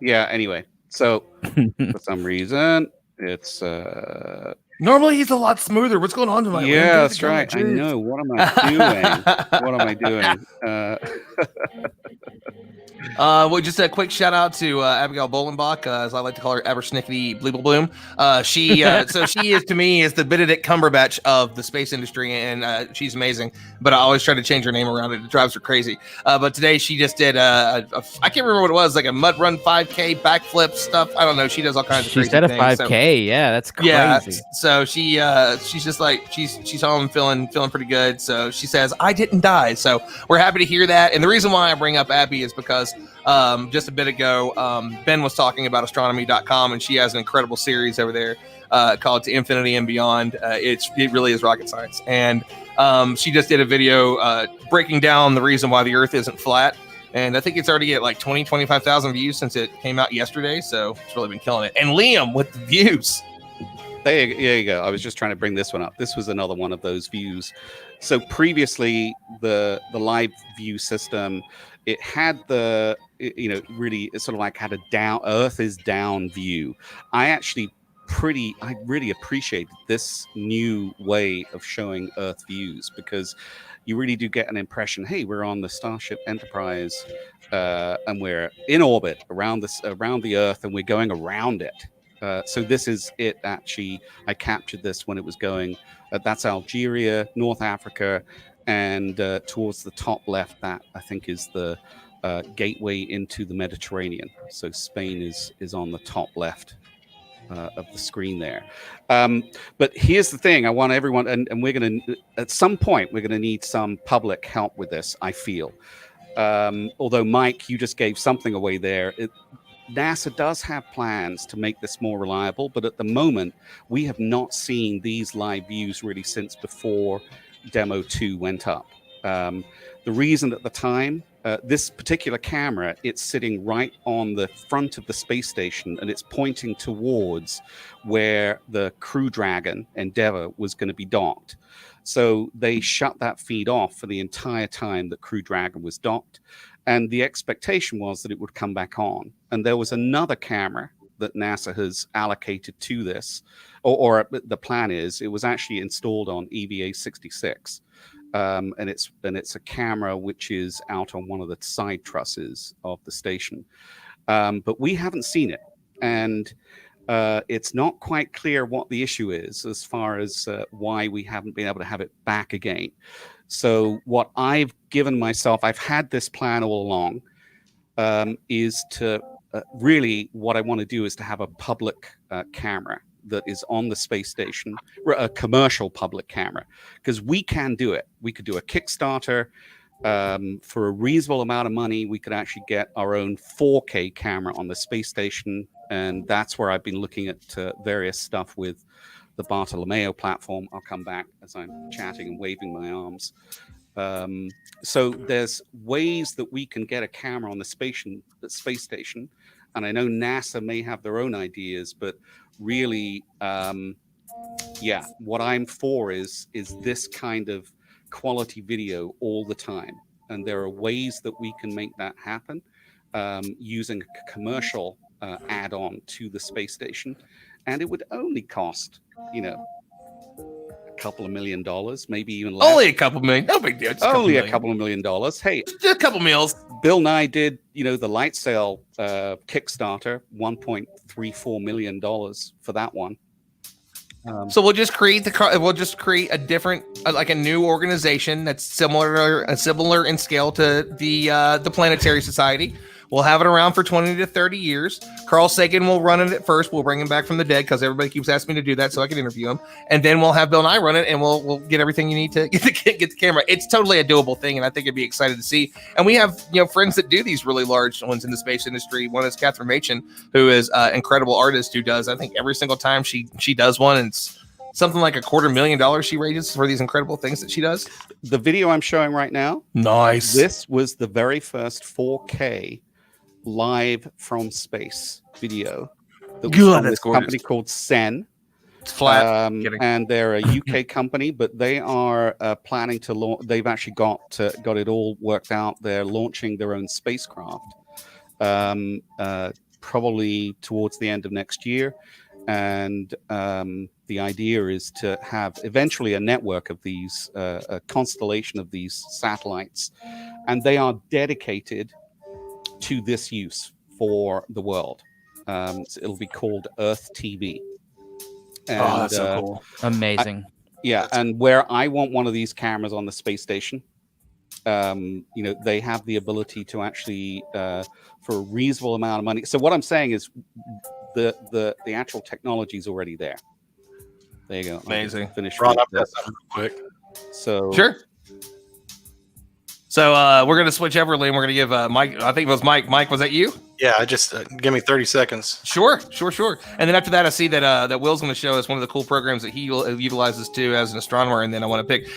yeah. Anyway, so for some reason it's Normally he's a lot smoother. What's going on tonight? yeah, that's right. I know. What am I doing? What am I doing? Well, just a quick shout out to Abigail Bolenbach, as I like to call her, Abersnickety Bleeblebloom. She is to me is the Benedict Cumberbatch of the space industry, and she's amazing. But I always try to change her name around it. It drives her crazy. But today she just did I can't remember what it was, like a mud run 5K backflip stuff. I don't know. She does all kinds of She crazy said a things. 5K. Yeah, that's crazy. Yeah, so she's just like she's home feeling pretty good. So she says, I didn't die. So we're happy to hear that. And the reason why I bring up Abby is because just a bit ago Ben was talking about astronomy.com, and she has an incredible series over there called To Infinity and Beyond. It really is rocket science. And she just did a video breaking down the reason why the Earth isn't flat. And I think it's already at like 25,000 views since it came out yesterday. So it's really been killing it. And Liam with the views. There you go. I was just trying to bring this one up. This was another one of those views. So previously, the live view system, it had the, really, it sort of like had a down, Earth is down view. I really appreciated this new way of showing Earth views, because you really do get an impression, hey, we're on the Starship Enterprise and we're in orbit around the Earth, and we're going around it. So this is it. Actually, I captured this when it was going. That's Algeria, North Africa, and towards the top left, that I think is the gateway into the Mediterranean. So Spain is on the top left of the screen there. But here's the thing: I want everyone, and we're going to, at some point, we're going to need some public help with this, I feel. Although Mike, you just gave something away there. NASA does have plans to make this more reliable, but at the moment, we have not seen these live views really since before Demo 2 went up. The reason at the time, this particular camera, it's sitting right on the front of the space station, and it's pointing towards where the Crew Dragon Endeavour was going to be docked. So they shut that feed off for the entire time that Crew Dragon was docked. And the expectation was that it would come back on. And there was another camera that NASA has allocated to this, or the plan is, it was actually installed on EVA 66. And it's a camera which is out on one of the side trusses of the station. But we haven't seen it. And it's not quite clear what the issue is as far as why we haven't been able to have it back again. So what I've given myself, I've had this plan all along, is to really what I want to do is to have a public camera that is on the space station, a commercial public camera, because we can do it. We could do a Kickstarter for a reasonable amount of money. We could actually get our own 4K camera on the space station. And that's where I've been looking at various stuff with the Bartolomeo platform. I'll come back as I'm chatting and waving my arms. So there's ways that we can get a camera on the space station. And I know NASA may have their own ideas, but really, what I'm for is this kind of quality video all the time. And there are ways that we can make that happen using a commercial add-on to the space station. And it would only cost, a couple of $1 million, maybe even less. Only a couple million. No big deal. Just Only a couple of $1 million. Hey, just a couple meals. Bill Nye did, the light sail Kickstarter, $1.34 million for that one. So we'll just create a different, like a new organization that's similar in scale to the Planetary Society. We'll have it around for 20 to 30 years. Carl Sagan will run it at first. We'll bring him back from the dead because everybody keeps asking me to do that so I can interview him. And then we'll have Bill Nye run it, and we'll get everything you need to get the camera. It's totally a doable thing, and I think it'd be excited to see. And we have friends that do these really large ones in the space industry. One is Catherine Machen, who is an incredible artist who does, I think, every single time she does one, and it's something like $250,000 she raises for these incredible things that she does. The video I'm showing right now, Nice. this was the very first 4K live from space video that was Good, from that's this gorgeous. company called Sen. It's flat. Kidding. And they're a UK company, but they are planning to launch. They've actually got it all worked out. They're launching their own spacecraft, probably towards the end of next year. And the idea is to have eventually a network of these, a constellation of these satellites, and they are dedicated to this use for the world. So it'll be called Earth TV. And, that's so cool. Amazing. And where I want one of these cameras on the space station, they have the ability to actually, for a reasonable amount of money. So what I'm saying is, the actual technology is already there. There you go. Amazing. Finish Ron, with I've got this. something real quick. So Sure. So we're going to switch Everly, and we're going to give Mike. I think it was Mike. Mike, was that you? Yeah, I just give me 30 seconds. Sure. And then after that, I see that that Will's going to show us one of the cool programs that he utilizes too as an astronomer. And then I want to pick.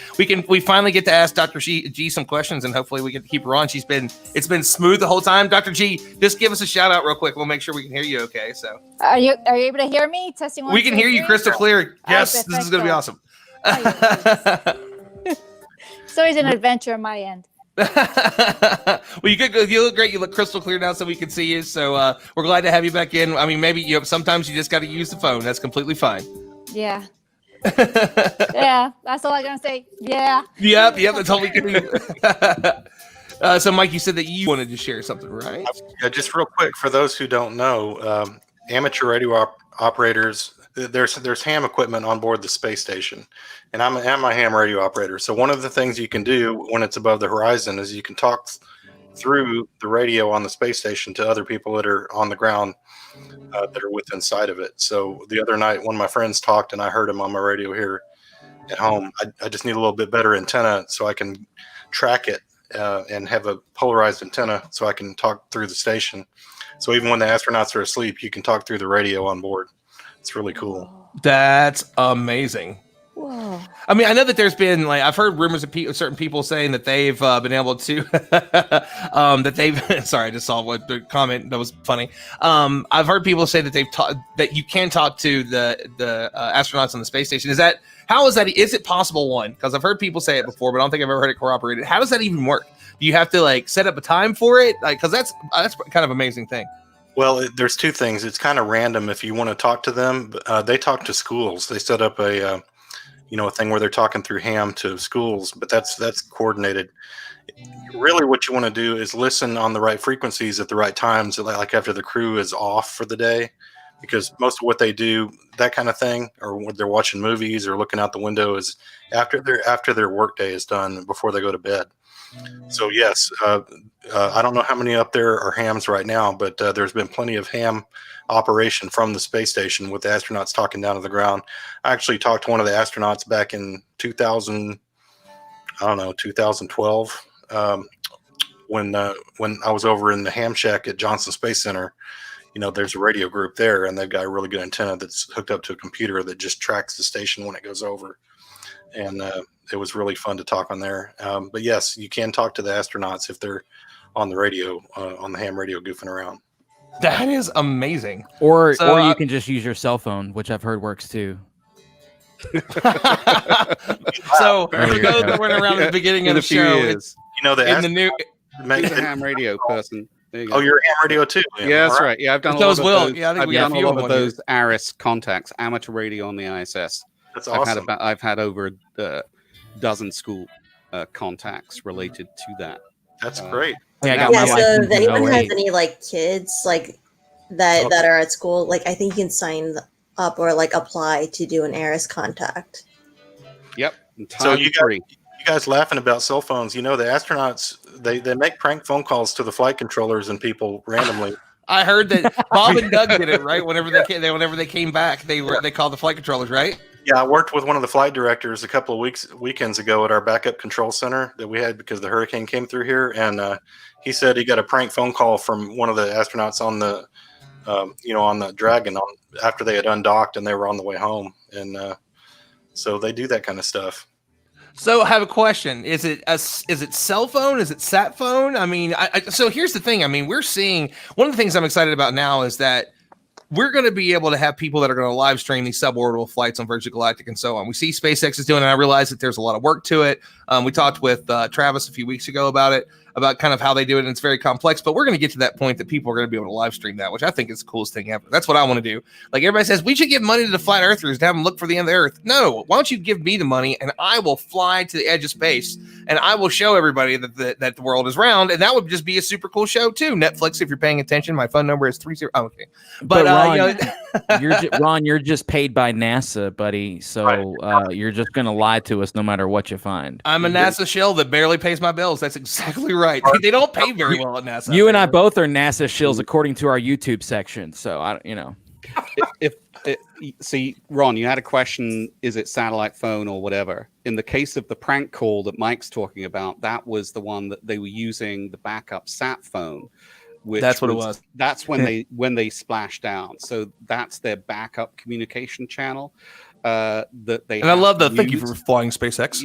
We finally get to ask Dr. G some questions, and hopefully we get to keep her on. It's been smooth the whole time. Dr. G, just give us a shout out real quick. We'll make sure we can hear you. Okay. So Are you able to hear me? Testing one. we can two, hear you three? crystal clear. All Yes, right, this is going to be awesome. It's always an adventure on my end. Well, you look great. You look crystal clear now, so we can see you. So we're glad to have you back in. I mean, maybe sometimes you just got to use the phone. That's completely fine. Yeah. Yeah. That's all I'm gonna say. Yeah. Yep. That's all we can do. So, Mike, you said that you wanted to share something, right? Yeah, just real quick for those who don't know, amateur radio operators. There's ham equipment on board the space station, and I'm a ham radio operator. So one of the things you can do when it's above the horizon is you can talk through the radio on the space station to other people that are on the ground that are within sight of it. So the other night, one of my friends talked, and I heard him on my radio here at home. I just need a little bit better antenna so I can track it and have a polarized antenna so I can talk through the station. So even when the astronauts are asleep, you can talk through the radio on board. It's really cool. That's amazing. Whoa. I mean, I know that there's been I've heard rumors of certain people saying that they've been able to that they've. Sorry, I just saw the comment that was funny. I've heard people say that they've taught that you can talk to the astronauts on the space station. How is that? Is it possible? One, because I've heard people say it before, but I don't think I've ever heard it corroborated. How does that even work? Do you have to set up a time for it? Because that's kind of amazing thing. Well, there's two things. It's kind of random if you want to talk to them. They talk to schools. They set up a thing where they're talking through ham to schools, but that's coordinated. Really, what you want to do is listen on the right frequencies at the right times, like after the crew is off for the day, because most of what they do, that kind of thing, or when they're watching movies or looking out the window, is after their workday is done, before they go to bed. So yes, I don't know how many up there are hams right now, but there's been plenty of ham operation from the space station with the astronauts talking down to the ground. I actually talked to one of the astronauts back in 2012, when I was over in the ham shack at Johnson Space Center. There's a radio group there, and they've got a really good antenna that's hooked up to a computer that just tracks the station when it goes over. And it was really fun to talk on there. But yes, you can talk to the astronauts if they're on the radio, on the ham radio, goofing around. That is amazing. Or you can just use your cell phone, which I've heard works too. So for those that weren't around at the beginning of the show, years. He's a ham radio person. There you go. Oh, you're a ham radio too. Yeah, that's right. Yeah, I've done a Those lot will. of those. Yeah, I think I've we got done a few a of lot of them on those ARIS contacts, amateur radio on the ISS. That's awesome. I've had over a dozen school contacts related to that. That's great. Yeah, I got Yeah, my so license if in anyone has 08. any kids that are at school, I think you can sign up or apply to do an ARIS contact. Yep. So Entirely free. you guys laughing about cell phones? The astronauts, they make prank phone calls to the flight controllers and people randomly. I heard that Bob and Doug did it, right? Whenever they came back, they called the flight controllers, right? Yeah, I worked with one of the flight directors a couple of weekends ago at our backup control center that we had because the hurricane came through here, and he said he got a prank phone call from one of the astronauts on the, on the Dragon after they had undocked and they were on the way home, and so they do that kind of stuff. So I have a question. Is it cell phone? Is it sat phone? I mean, so here's the thing. I mean, we're seeing one of the things I'm excited about now is that we're going to be able to have people that are going to live stream these suborbital flights on Virgin Galactic and so on. We see SpaceX is doing it. And I realize that there's a lot of work to it. We talked with Travis a few weeks ago about it, about kind of how they do it. And it's very complex, but we're going to get to that point that people are going to be able to live stream that, which I think is the coolest thing ever. That's what I want to do. Like everybody says, we should give money to the flat earthers to have them look for the end of the earth. No, why don't you give me the money and I will fly to the edge of space and I will show everybody that the world is round. And that would just be a super cool show too. Netflix, if you're paying attention, my phone number is 30. Oh, okay. But Ron, Ron, you're just paid by NASA, buddy. So you're just going to lie to us no matter what you find. I'm a NASA shill that barely pays my bills. That's exactly right. They don't pay very well at NASA. You and I both are NASA shills according to our YouTube section. So See, Ron, you had a question, is it satellite phone or whatever? In the case of the prank call that Mike's talking about, that was the one that they were using the backup sat phone. That's what it was. That's when they splashed down. So that's their backup communication channel. That they and I love the thank you for flying SpaceX.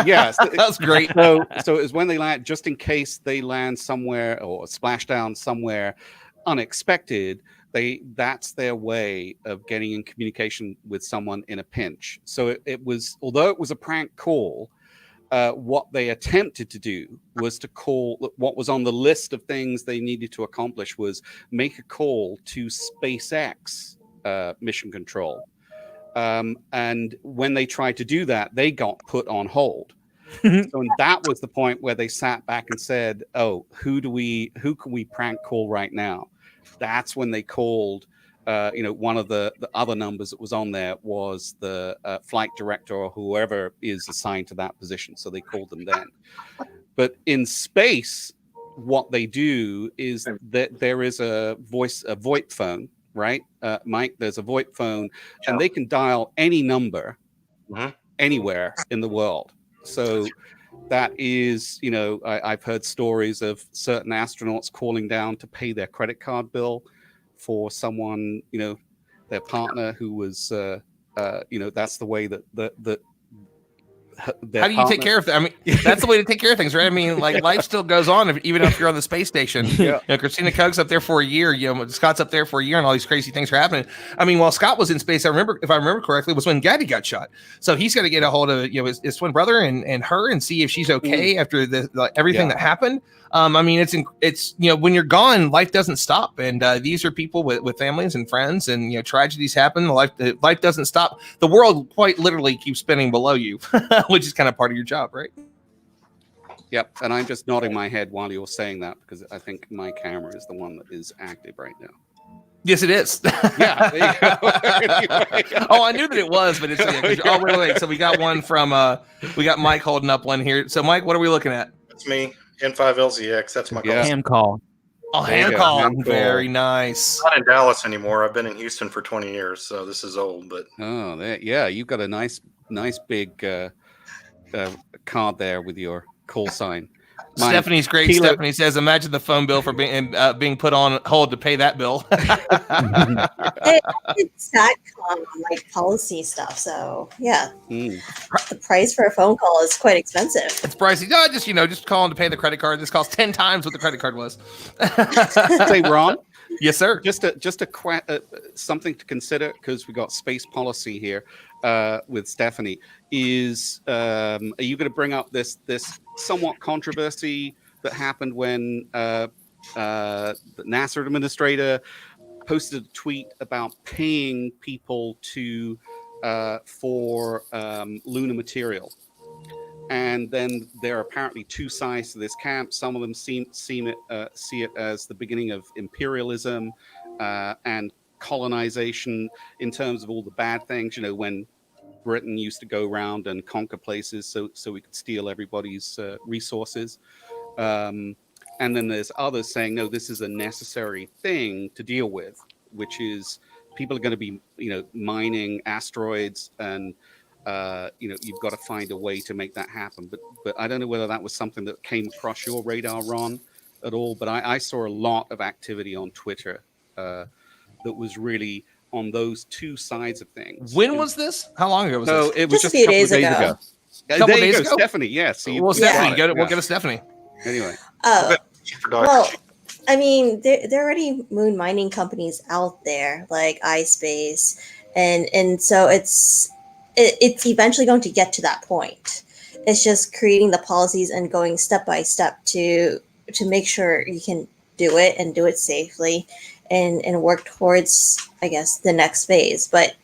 Yes, that's great. So it's when they land, just in case they land somewhere or splash down somewhere unexpected. That's their way of getting in communication with someone in a pinch. So it was, although it was a prank call, what they attempted to do was to call, what was on the list of things they needed to accomplish was make a call to SpaceX mission control. And when they tried to do that, they got put on hold. So that was the point where they sat back and said, "Oh, who can we prank call right now?" That's when they called. One of the other numbers that was on there was the flight director or whoever is assigned to that position. So they called them then. But in space, what they do is that there is a VoIP phone, right? Mike, there's a VoIP phone, and they can dial any number anywhere in the world. So that is, I've heard stories of certain astronauts calling down to pay their credit card bill for someone, their partner who was, that's the way that how do you take care of that? I mean, that's the way to take care of things, right? I mean, like life still goes on even if you're on the space station. Yeah. Christina Koch's up there for a year. Scott's up there for a year, and all these crazy things are happening. I mean, while Scott was in space, if I remember correctly, was when Gabby got shot. So he's got to get a hold of his twin brother and her and see if she's okay after everything that happened. I mean, it's when you're gone, life doesn't stop, and these are people with families and friends, and tragedies happen. Life doesn't stop. The world quite literally keeps spinning below you, which is kind of part of your job, right? Yep, and I'm just nodding my head while you're saying that because I think my camera is the one that is active right now. Yes, it is. Yeah. There you go. Oh, I knew that it was, but it's oh wait. So we got one from we got Mike holding up one here. So Mike, what are we looking at? That's me. N5LZX. That's my call. Ham call. Oh, ham call. Very nice. I'm not in Dallas anymore. I've been in Houston for 20 years, so this is old. But you've got a nice big card there with your call sign. Stephanie's great. Kilo. Stephanie says, "Imagine the phone bill for being put on hold to pay that bill." It's SATCOM like policy stuff. So yeah, the price for a phone call is quite expensive. It's pricey. No, just calling to pay the credit card. This costs 10 times what the credit card was. Say, Ron. Yes, sir. Just something to consider because we got space policy here with Stephanie. Is are you going to bring up this somewhat controversy that happened when the NASA administrator posted a tweet about paying people for lunar material? And then there are apparently two sides to this camp. Some of them see it as the beginning of imperialism and colonization in terms of all the bad things. When Britain used to go around and conquer places so we could steal everybody's resources. And then there's others saying, no, this is a necessary thing to deal with, which is people are going to be, mining asteroids, and you've got to find a way to make that happen. But I don't know whether that was something that came across your radar, Ron, at all. But I saw a lot of activity on Twitter that was really on those two sides of things. When was this? How long ago was this? It was Just just a few days ago. Couple There you days go, ago? Stephanie. Yes. Well, Stephanie, we'll go to Stephanie. Anyway. Oh, For Dr. well, G. I mean, there are already moon mining companies out there, like iSpace, and so it's eventually going to get to that point. It's just creating the policies and going step by step to make sure you can do it and do it safely, and work towards, I guess, the next phase. But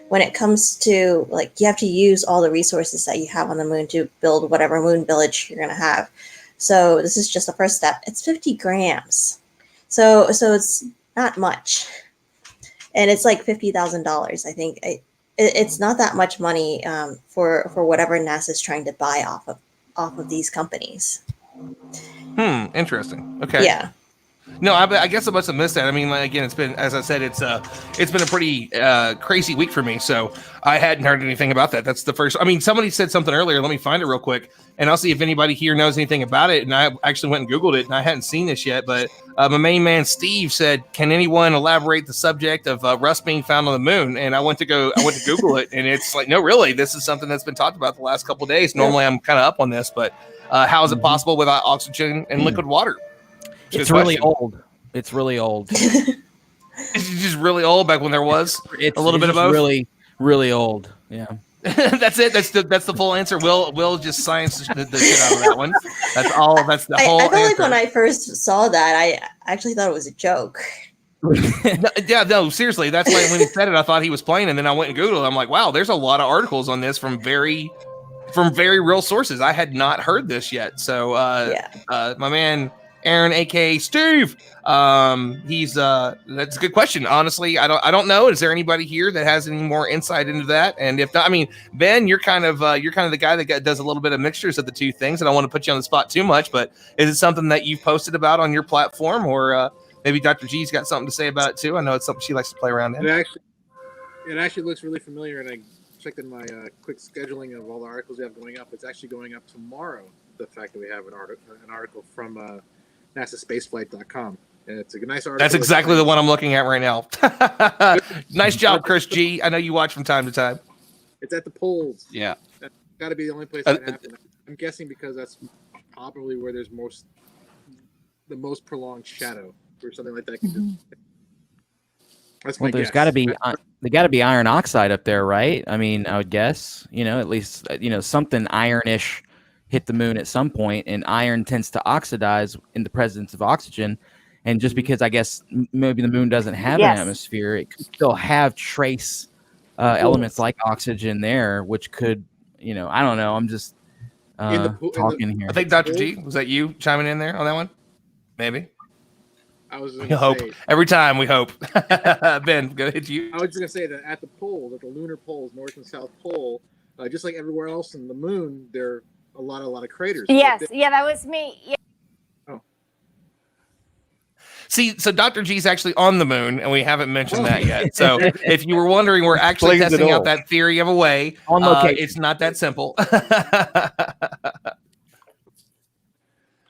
when it comes to, like, you have to use all the resources that you have on the moon to build whatever moon village you're going to have. So this is just the first step. It's 50 grams. So it's not much. And it's like $50,000, I think. It's not that much money for whatever NASA's trying to buy off of these companies. Interesting. Okay. Yeah. No, I guess I must have missed that. I mean, again, it's been, as I said, it's been a pretty crazy week for me. So I hadn't heard anything about that. That's the first. I mean, somebody said something earlier. Let me find it real quick, and I'll see if anybody here knows anything about it. And I actually went and Googled it, and I hadn't seen this yet. But my main man Steve said, "Can anyone elaborate the subject of rust being found on the moon?" And I went to Google it, and it's like, no, really, this is something that's been talked about the last couple of days. Normally, I'm kind of up on this, but how is it possible without oxygen and liquid water? It's really old. It's really old. It's just really old back when there was It's a little bit of just both. really, really old. Yeah. That's it. That's the full answer. Will just science the shit out of that one. That's all. That's the whole I feel like answer. when I first saw that, I actually thought it was a joke. No, seriously. That's why when he said it, I thought he was playing, and then I went and Googled it. I'm like, wow, there's a lot of articles on this from very real sources. I had not heard this yet. So, my man Aaron, aka Steve, he's that's a good question. Honestly, I don't know. Is there anybody here that has any more insight into that? And if not, I mean, Ben, you're kind of the guy that does a little bit of mixtures of the two things. I don't want to put you on the spot too much, but is it something that you've posted about on your platform, or maybe Dr. G's got something to say about it too? I know it's something she likes to play around in. It actually looks really familiar, and I checked in my quick scheduling of all the articles we have going up. It's actually going up tomorrow. The fact that we have an article from NASAspaceflight.com. And it's a nice article. That's exactly the one I'm looking at right now. Nice job, Chris G. I know you watch from time to time. It's at the poles. Yeah. That's got to be the only place that happened. I'm guessing because that's probably where there's the most prolonged shadow, or something like that. That's my Well, there's guess. got to be iron oxide up there, right? I mean, I would guess, at least, something ironish hit the moon at some point, and iron tends to oxidize in the presence of oxygen. And just because I guess maybe the moon doesn't have an atmosphere, it could still have trace elements like oxygen there, which could, I don't know. I'm just talking here. I think Dr. G, was that you chiming in there on that one? Maybe. I was We hope. Every time we hope. Ben, go ahead. You. I was just going to say that at the poles, at the lunar poles, North and South Pole, just like everywhere else in the moon, there are a lot of craters. Yes, that was me. Yeah. See, so Dr. G's actually on the moon, and we haven't mentioned that yet. So if you were wondering, we're actually Explains it testing out all. that theory of a way. On location. It's not that simple.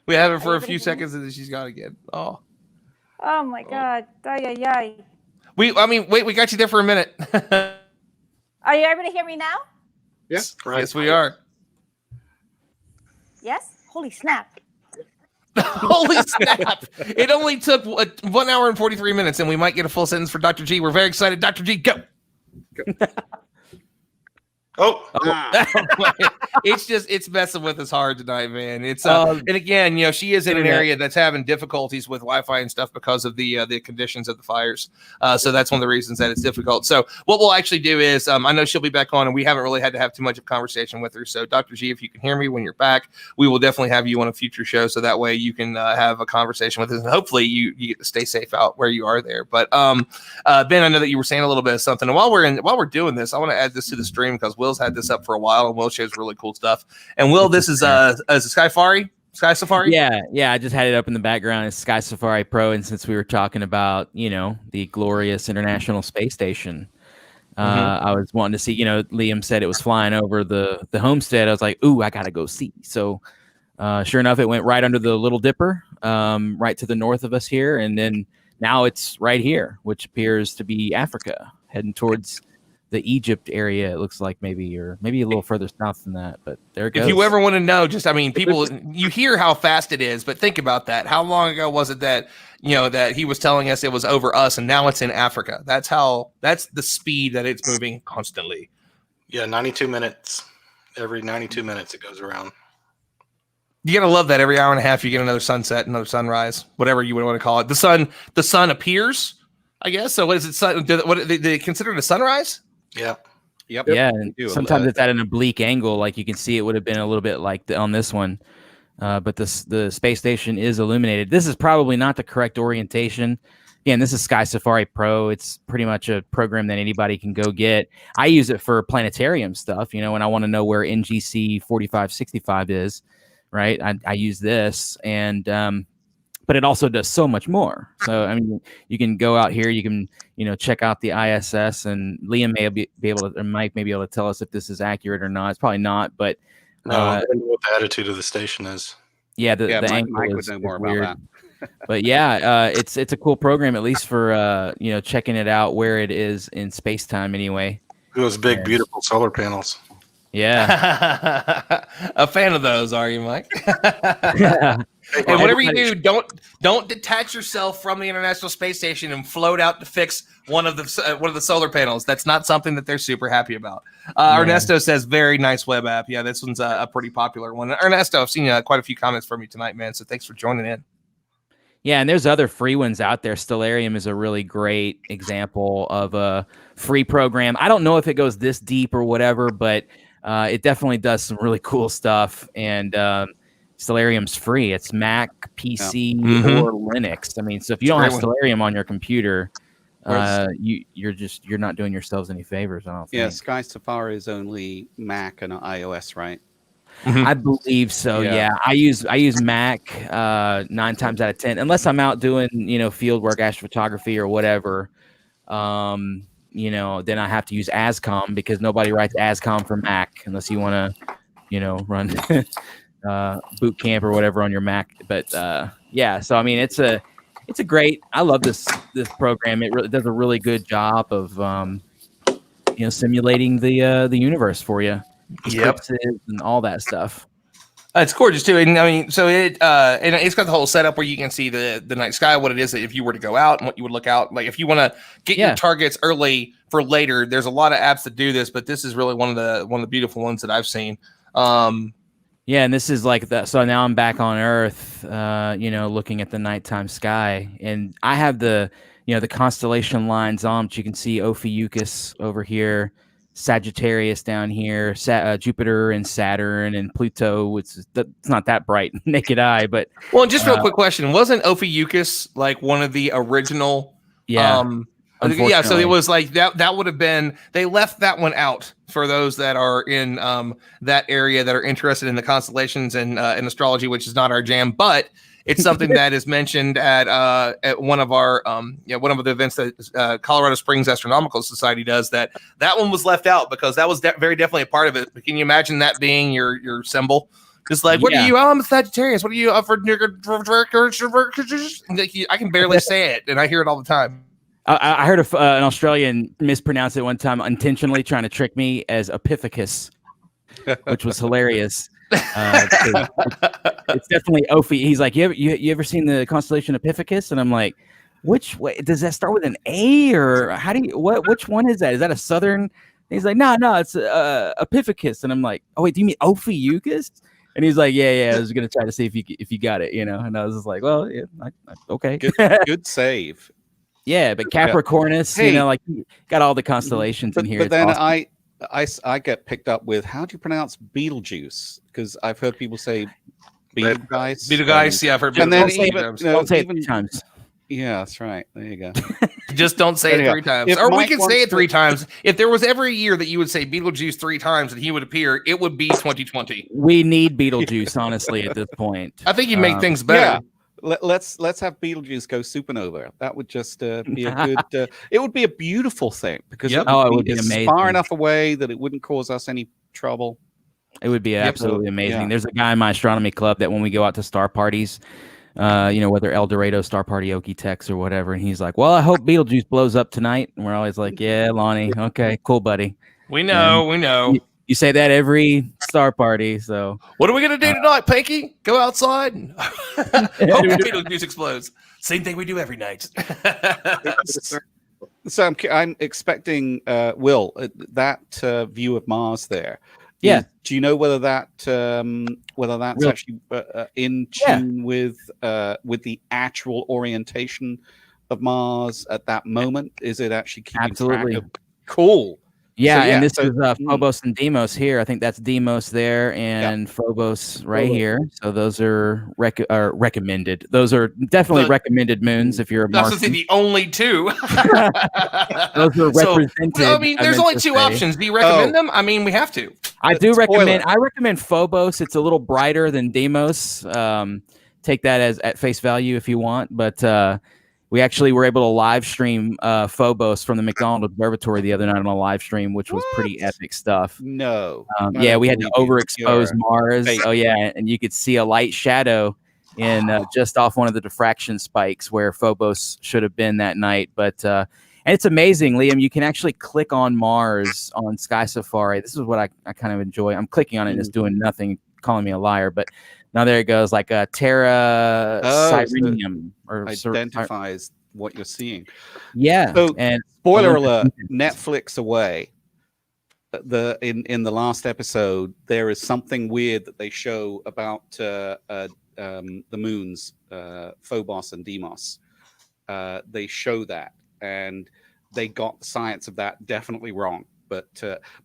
We have her for a few seconds, and then she's gone again. Oh my God. Ay, ay, ay. we got you there for a minute. Are you able to hear me now? Yes. Right. Yes, we are. Yes? Holy snap. Holy snap! It only took 1 hour and 43 minutes, and we might get a full sentence for Dr. G. We're very excited. Dr. G, go. Oh, It's messing with us hard tonight, man. It's and again, she is in an area that's having difficulties with Wi-Fi and stuff because of the conditions of the fires. So that's one of the reasons that it's difficult. So what we'll actually do is, I know she'll be back on, and we haven't really had to have too much of a conversation with her. So Dr. G, if you can hear me when you're back, we will definitely have you on a future show, so that way you can have a conversation with us, and hopefully you get to stay safe out where you are there. But Ben, I know that you were saying a little bit of something, and while we're doing this, I want to add this to the stream because Will's had this up for a while, and Will shares really cool stuff. And Will, this is Skyfari. Sky Safari? Yeah. I just had it up in the background. It's Sky Safari Pro, and since we were talking about, the glorious International Space Station, I was wanting to see. Liam said it was flying over the homestead. I was like, ooh, I gotta go see. So, sure enough, it went right under the Little Dipper, right to the north of us here, and then now it's right here, which appears to be Africa, heading towards the Egypt area. It looks like maybe a little further south than that, but there it goes. If you ever want to know, people, you hear how fast it is, but think about that. How long ago was it that, that he was telling us it was over us and now it's in Africa? That's the speed that it's moving constantly. Yeah. 92 minutes. Every 92 minutes it goes around. You gotta love that every hour and a half you get another sunset, another sunrise, whatever you would want to call it. The sun appears, I guess. So what is it? What they consider it a sunrise? Yeah. Yep. Yeah, and sometimes it's at an oblique angle, like you can see it would have been a little bit like on this one, but the space station is illuminated. This is probably not the correct orientation. Again, this is Sky Safari Pro. It's pretty much a program that anybody can go get. I use it for planetarium stuff, when I want to know where NGC 4565 is, right? I use this, and but it also does so much more. So, I mean, you can go out here, you can, check out the ISS, and Liam may be able to, or Mike may be able to tell us if this is accurate or not. It's probably not, but no, I don't know what the attitude of the station is. Yeah, the Mike angle would know more weird. about that. But yeah, it's a cool program, at least for checking it out where it is in space time anyway. Those big, beautiful solar panels. Yeah. A fan of those, are you, Mike? Hey, And whatever you do, don't detach yourself from the International Space Station and float out to fix one of the solar panels. That's not something that they're super happy about. Ernesto says, very nice web app. Yeah, this one's a pretty popular one. Ernesto, I've seen quite a few comments from you tonight, man. So thanks for joining in. Yeah, and there's other free ones out there. Stellarium is a really great example of a free program. I don't know if it goes this deep or whatever, but it definitely does some really cool stuff. And Stellarium's free. It's Mac, PC, or Linux. I mean, so if you don't have Stellarium on your computer, you're not doing yourselves any favors, I don't think. Yeah, Sky Safari is only Mac and iOS, right? I believe so. Yeah. I use Mac 9 times out of 10, unless I'm out doing field work, astrophotography, or whatever. Then I have to use ASCOM, because nobody writes ASCOM for Mac unless you want to run boot camp or whatever on your Mac. But yeah, so I mean, it's a great. I love this program. It really does a really good job of simulating the universe for you. Eclipses and all that stuff. It's gorgeous too, and I mean, so and it's got the whole setup where you can see the night sky, what it is that if you were to go out and what you would look out. Like if you want to get your targets early for later, there's a lot of apps that do this, but this is really one of the beautiful ones that I've seen. Yeah, and this is like that. So now I'm back on Earth, looking at the nighttime sky, and I have the constellation lines on, but you can see Ophiuchus over here, Sagittarius down here, Jupiter and Saturn and Pluto, which is it's not that bright naked eye, but just real quick question: wasn't Ophiuchus like one of the original? Yeah, so it was like that would have been, they left that one out for those that are in that area that are interested in the constellations and in astrology, which is not our jam, but it's something that is mentioned at one of our one of the events that Colorado Springs Astronomical Society does. That one was left out because that was very definitely a part of it. But can you imagine that being your symbol? Just like, what are you? Oh, I'm a Sagittarius. What are you? I can barely say it, and I hear it all the time. I heard an Australian mispronounce it one time, intentionally trying to trick me as Epithecus, which was hilarious. It's definitely Ophi. He's like, you ever seen the constellation Epithecus? And I'm like, which way does that start with an A, or how do you which one is that? Is that a southern? And he's like, no, it's Epithecus. And I'm like, oh wait, do you mean Ophiuchus? And he's like, yeah. I was gonna try to see if you got it, And I was just like, well, yeah, okay, good save. Yeah, but Capricornus, like got all the constellations in here. But then awesome. I get picked up with, how do you pronounce Betelgeuse? Because I've heard people say Betelgeuse. Betelgeuse, yeah, I've heard. And then don't say it 3 times. Yeah, that's right. There you go. Just don't say it Anyhow, 3 times. if Or we Mike can wants say it to- 3 times. If there was every year that you would say Beetlejuice 3 times and he would appear, it would be 2020. We need Beetlejuice, honestly, at this point. I think you make things better. Yeah. Let's have Beetlejuice go supernova. That would just be a good. It would be a beautiful thing because Yep. it would be it's amazing. far enough away that it wouldn't cause us any trouble. It would be absolutely amazing. Yeah. There's a guy in my astronomy club that when we go out to star parties, whether El Dorado, Star Party, Okie-Tex, or whatever, and he's like, "Well, I hope Beetlejuice blows up tonight." And we're always like, "Yeah, Lonnie, okay, cool, buddy." We know. You say that every star party, so What are we gonna do tonight, Pinky? Go outside and hope Beetlejuice explodes. Same thing we do every night. So I'm expecting Will that view of Mars there. Yeah. Do you know whether that's Really? actually in tune with the actual orientation of Mars at that moment? Is it actually keeping Absolutely. track of? Cool. yeah, So, and this so- is Phobos and Deimos here. I think that's Deimos there and Phobos right Phobos. here. So those are recommended. Those are definitely But- recommended moons if you're a That's Martian. the only 2. Those are So, represented. I mean, there's meant only to 2 say. options. Do you recommend them? I mean, we have to. I do Spoiler. recommend. I recommend Phobos. It's a little brighter than Deimos. Take that as at face value if you want. But we actually were able to live stream Phobos from the McDonald Observatory the other night on a live stream, which was pretty What? epic stuff. No. I Yeah, don't we had to believe you. overexpose You're Mars. fake. Oh yeah, and you could see a light shadow in just off one of the diffraction spikes where Phobos should have been that night. But and it's amazing, Liam. You can actually click on Mars on Sky Safari. This is what I kind of enjoy. I'm clicking on it and it's doing nothing, calling me a liar. But now there it goes, like a Terra Oh, so Cyrenium or identifies what you're seeing. yeah. So, And Spoiler Olympus alert: Mons. Netflix away. In the last episode, there is something weird that they show about the moons, Phobos and Deimos. They show that, and they got the science of that definitely wrong. But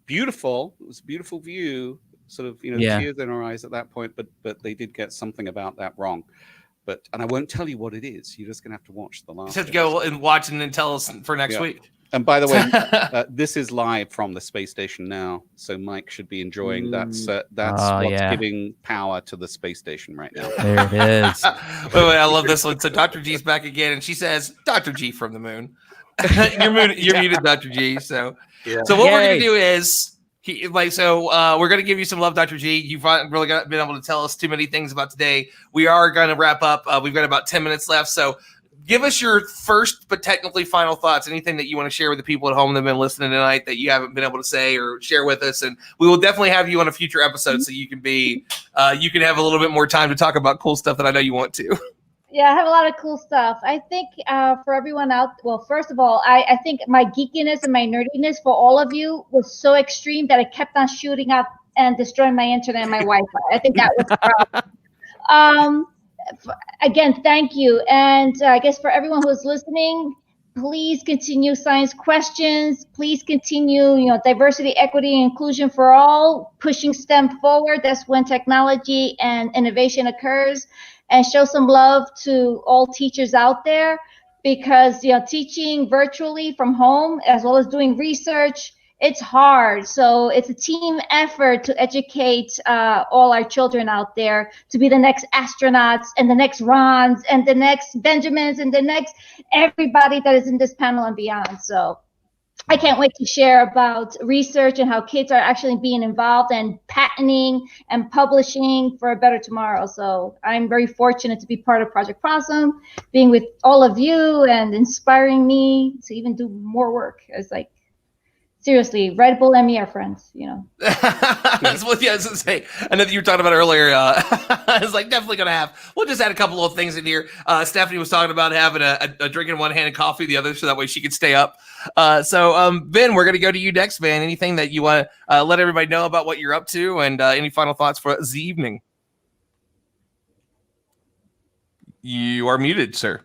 beautiful, it was a beautiful view. Sort of, Yeah. tears in our eyes at that point. But they did get something about that wrong. And I won't tell you what it is. You're just gonna have to watch the last. Just have to go and watch and then tell us for next Yeah. week. And by the way, this is live from the space station now, so Mike should be enjoying. That's Oh, what's yeah. giving power to the space station right now. There it is. Wait, I love this one. So Dr. G's back again, and she says, "Dr. G from the moon." You're muted, Dr. G. So Yeah. what we're Yay. gonna do is we're gonna give you some love, Dr. G. You've really been able to tell us too many things about today. We are gonna wrap up. We've got about 10 minutes left. So give us your first but technically final thoughts. Anything that you want to share with the people at home that have been listening tonight that you haven't been able to say or share with us, and we will definitely have you on a future episode so you can have a little bit more time to talk about cool stuff that I know you want to. Yeah, I have a lot of cool stuff. I think for everyone out, well, first of all, I think my geekiness and my nerdiness for all of you was so extreme that I kept on shooting up and destroying my internet and my Wi-Fi. I think that was the problem. Again, thank you. And I guess for everyone who's listening, please continue science questions. Please continue, diversity, equity, and inclusion for all, pushing STEM forward. That's when technology and innovation occurs. And show some love to all teachers out there, because teaching virtually from home as well as doing research, it's hard. So it's a team effort to educate all our children out there to be the next astronauts and the next Rons and the next Benjamins and the next everybody that is in this panel and beyond. So I can't wait to share about research and how kids are actually being involved and patenting and publishing for a better tomorrow. So I'm very fortunate to be part of Project Prosum, being with all of you and inspiring me to even do more work. It's like, seriously, Red Bull and me are friends, That's what I was gonna say. I know that you were talking about earlier. I was like, definitely gonna have. We'll just add a couple of things in here. Stephanie was talking about having a drink in one hand and coffee the other, so that way she could stay up. So Ben, we're gonna go to you next, man. Anything that you want to let everybody know about what you're up to, and any final thoughts for the evening? You are muted, sir.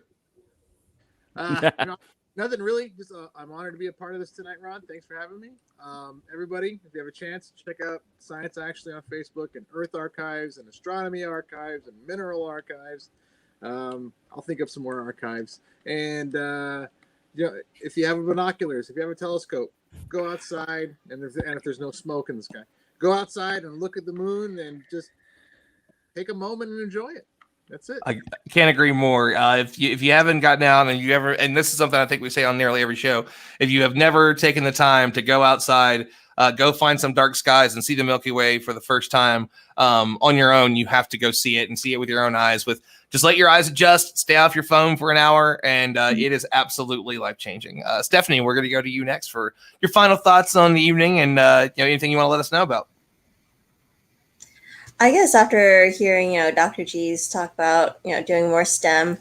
Nothing really. Just I'm honored to be a part of this tonight, Ron. Thanks for having me. Everybody, if you have a chance, check out Science Actually on Facebook, and Earth Archives and Astronomy Archives and Mineral Archives. I'll think of some more archives. And if you have binoculars, if you have a telescope, go outside, and if there's no smoke in the sky, go outside and look at the moon and just take a moment and enjoy it. That's it. I can't agree more. If you haven't gotten out and you ever, and this is something I think we say on nearly every show, if you have never taken the time to go outside, go find some dark skies and see the Milky Way for the first time on your own, you have to go see it and see it with your own eyes. Just let your eyes adjust, stay off your phone for an hour, and it is absolutely life-changing. Stephanie, we're going to go to you next for your final thoughts on the evening and anything you want to let us know about. I guess after hearing, Dr. G's talk about, doing more STEM,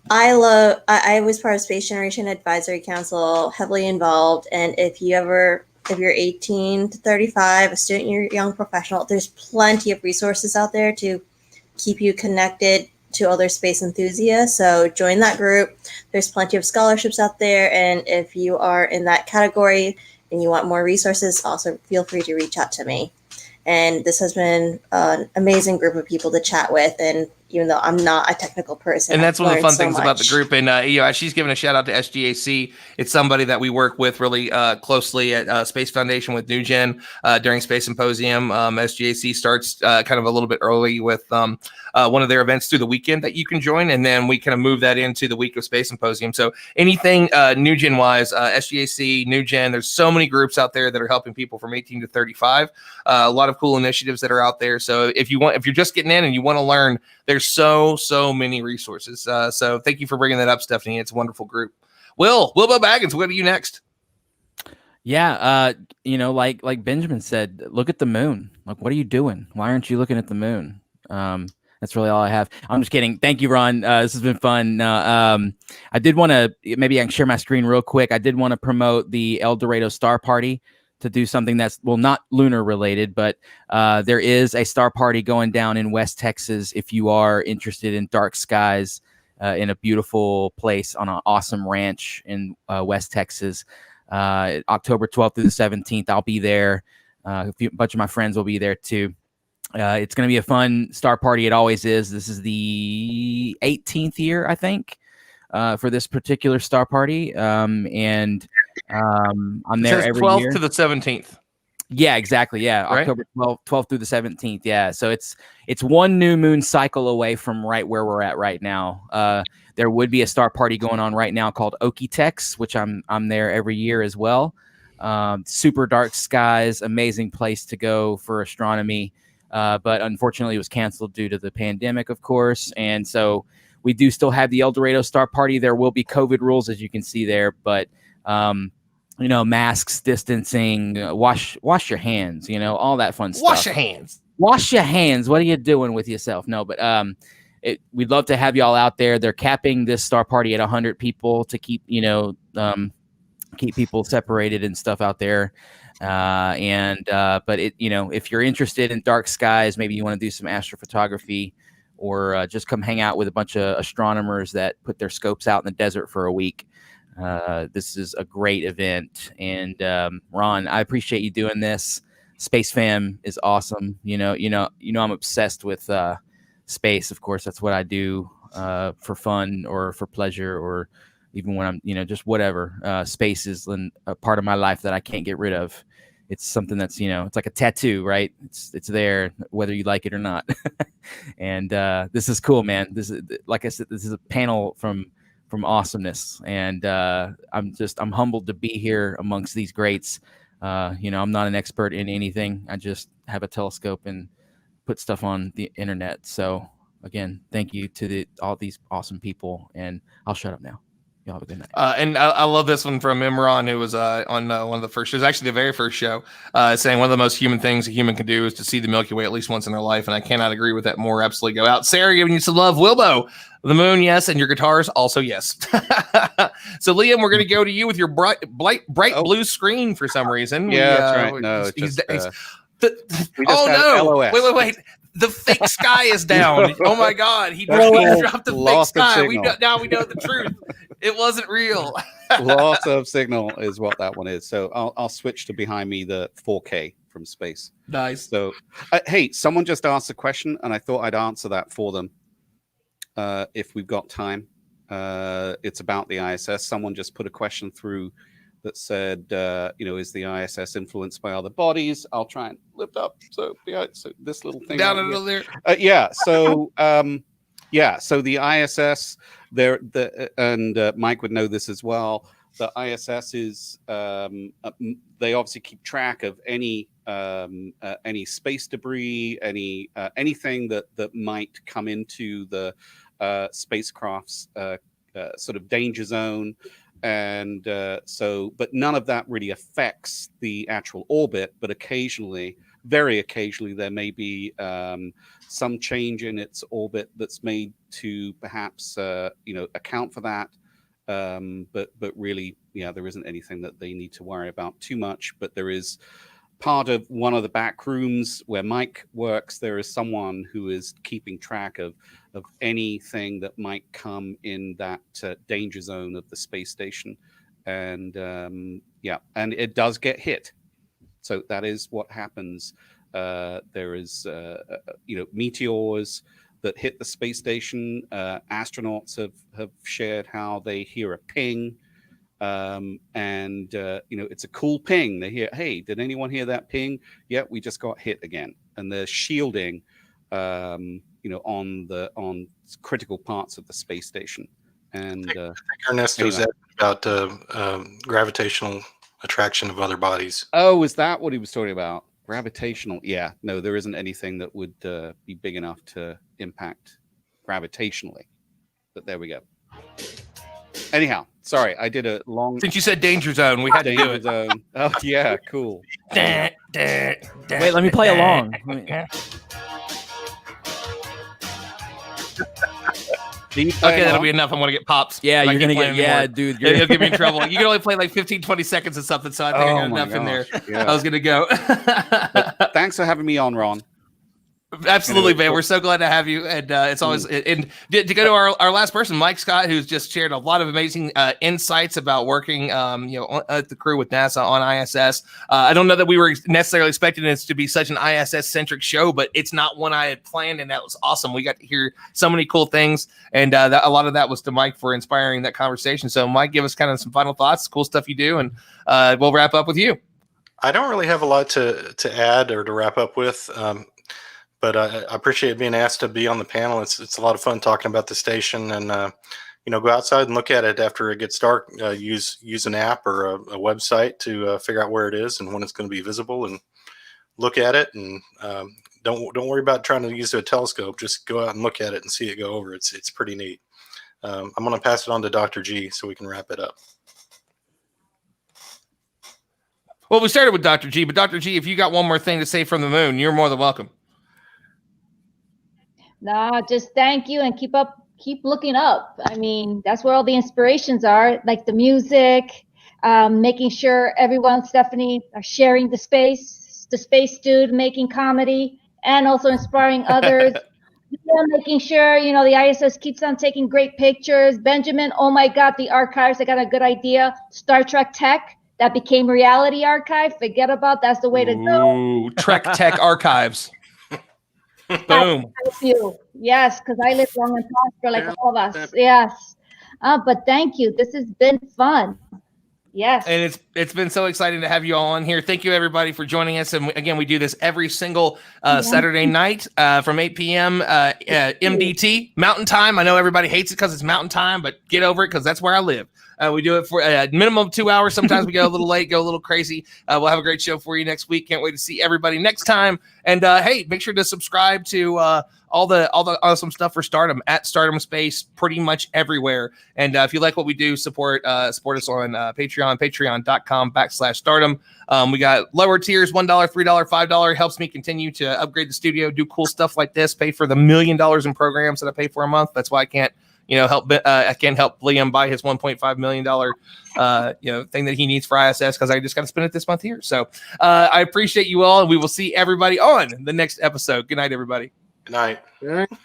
I was part of Space Generation Advisory Council, heavily involved. And if you're 18 to 35, a student, you're a young professional, there's plenty of resources out there to keep you connected to other space enthusiasts. So join that group. There's plenty of scholarships out there. And if you are in that category and you want more resources, also feel free to reach out to me. And this has been an amazing group of people to chat with. And even though I'm not a technical person, and that's one of the fun things about the much. group. And she's giving a shout out to SGAC. It's somebody that we work with really closely at Space Foundation with NewGen during Space Symposium. SGAC starts kind of a little bit early with one of their events through the weekend that you can join, and then we kind of move that into the week of Space Symposium. So anything NewGen wise, SGAC, NewGen, there's so many groups out there that are helping people from 18 to 35. A lot of cool initiatives that are out there. So if you're just getting in and you want to learn, there's so many resources. So thank you for bringing that up, Stephanie. It's a wonderful group. Wilbo Baggins, what are you next? Yeah, like Benjamin said, look at the moon. Like, what are you doing? Why aren't you looking at the moon? That's really all I have. I'm just kidding. Thank you, Ron. This has been fun. I did want to, maybe I can share my screen real quick. I did want to promote the El Dorado Star Party, to do something that's, well, not lunar related, but there is a star party going down in West Texas if you are interested in dark skies in a beautiful place on an awesome ranch in West Texas. October 12th through the 17th, I'll be there. A bunch of my friends will be there too. It's going to be a fun star party. It always is. This is the 18th year, I think, for this particular star party. And I'm there every 12th year. to the 17th. Yeah, exactly. Yeah, right? October 12th through the 17th. Yeah, so it's one new moon cycle away from right where we're at right now. There would be a star party going on right now called Okie-Tex, which I'm there every year as well. Super dark skies, amazing place to go for astronomy. But unfortunately, it was canceled due to the pandemic, of course. And so we do still have the El Dorado Star Party. There will be COVID rules, as you can see there, but masks, distancing, wash your hands, all that fun stuff. Wash your hands. Wash your hands. What are you doing with yourself? No, but we'd love to have y'all out there. They're capping this star party at 100 people to keep, keep people separated and stuff out there. But if you're interested in dark skies, maybe you want to do some astrophotography, or just come hang out with a bunch of astronomers that put their scopes out in the desert for a week. This is a great event. And Ron, I appreciate you doing this. Space Fam is awesome. I'm obsessed with space. Of course, that's what I do for fun or for pleasure, or even when I'm, just whatever. Space is a part of my life that I can't get rid of. It's something that's, it's like a tattoo, right? It's there whether you like it or not. And this is cool, man. This is, like I said, this is a panel from awesomeness, and I'm humbled to be here amongst these greats. I'm not an expert in anything. I just have a telescope and put stuff on the internet. So again, thank you to all these awesome people, and I'll shut up now. Y'all have a good night. And I love this one from Imran, who was on one of the first shows, actually the very first show, saying one of the most human things a human can do is to see the Milky Way at least once in their life. And I cannot agree with that more. Absolutely go out. Sarah giving you some love. Wilbo, the moon, yes. And your guitars, also yes. So Liam, we're going to go to you with your bright blue screen for some reason. Yeah, that's right. No, Wait. The fake sky is down. Oh my God. He dropped the fake sky. Now we know the truth. It wasn't real. Loss of signal is what that one is. So I'll switch to behind me the 4K from space. Nice. So, hey, someone just asked a question, and I thought I'd answer that for them. if we've got time. It's about the ISS. Someone just put a question through that said, is the ISS influenced by other bodies? I'll try and lift up. So this little thing Down right under here. there. So the ISS there, and Mike would know this as well. The ISS is they obviously keep track of any space debris, anything that might come into the spacecraft's sort of danger zone. And but none of that really affects the actual orbit, but occasionally, very occasionally, there may be some change in its orbit that's made to perhaps account for that. But really, there isn't anything that they need to worry about too much. But there is part of one of the back rooms where Mike works. There is someone who is keeping track of anything that might come in that danger zone of the space station, and and it does get hit. So that is what happens. There is meteors that hit the space station. Astronauts have shared how they hear a ping, and it's a cool ping. They hear, "Hey, did anyone hear that ping?" Yeah, we just got hit again, and they're shielding, on critical parts of the space station. And I think Ernesto's anyway. about gravitational attraction of other bodies. Oh, is that what he was talking about? Gravitational? Yeah, no, there isn't anything that would be big enough to impact gravitationally. But there we go. Anyhow, sorry, I did a long. Since you said danger zone, we had to do danger it. zone. Oh yeah, cool. Wait, let me play along. Okay, that'll be enough. I'm gonna get pops. Yeah, If I you're keep gonna playing get anymore. dude. It'll get me in trouble. You can only play like 15, 20 seconds of something, so I think I got enough in there. Yeah. I was gonna go. But thanks for having me on, Ron. Absolutely, man. We're so glad to have you, and it's always and to go to our last person, Mike Scott, who's just shared a lot of amazing insights about working, at the crew with NASA on ISS. I don't know that we were necessarily expecting this to be such an ISS centric show, but it's not one I had planned, and that was awesome. We got to hear so many cool things, and a lot of that was to Mike for inspiring that conversation. So, Mike, give us kind of some final thoughts, cool stuff you do, and we'll wrap up with you. I don't really have a lot to add or to wrap up with. But I appreciate being asked to be on the panel. It's a lot of fun talking about the station, and go outside and look at it after it gets dark. Use an app or a website to figure out where it is and when it's going to be visible, and look at it. And don't worry about trying to use a telescope. Just go out and look at it and see it go over. It's pretty neat. I'm going to pass it on to Dr. G so we can wrap it up. Well, we started with Dr. G, but Dr. G, if you got one more thing to say from the moon, you're more than welcome. No, just thank you and keep looking up. I mean, that's where all the inspirations are, like the music, making sure everyone, Stephanie, are sharing the space dude, making comedy, and also inspiring others. Making sure, the ISS keeps on taking great pictures. Benjamin, oh my God, the archives, I got a good idea. Star Trek Tech, that became Reality Archive. Forget about that's the way to go. Ooh, Trek Tech Archives. Boom. Thank you. Yes, because I live long and prosper like all of us. Yes. But thank you. This has been fun. Yes. And it's been so exciting to have you all on here. Thank you, everybody, for joining us. And again, we do this every single Saturday night from 8 p.m. MDT, Mountain Time. I know everybody hates it because it's Mountain Time, but get over it because that's where I live. We do it for a minimum of 2 hours. Sometimes we go a little late, go a little crazy. We'll have a great show for you next week. Can't wait to see everybody next time. And hey, make sure to subscribe to all the awesome stuff for Stardom at Stardom Space, pretty much everywhere. And if you like what we do, support us on Patreon, patreon.com/Stardom. We got lower tiers, $1, $3, $5. Helps me continue to upgrade the studio, do cool stuff like this, pay for the $1 million in programs that I pay for a month. That's why I can't I can't help Liam buy his $1.5 million, thing that he needs for ISS because I just got to spend it this month here. So I appreciate you all, and we will see everybody on the next episode. Good night, everybody. Good night.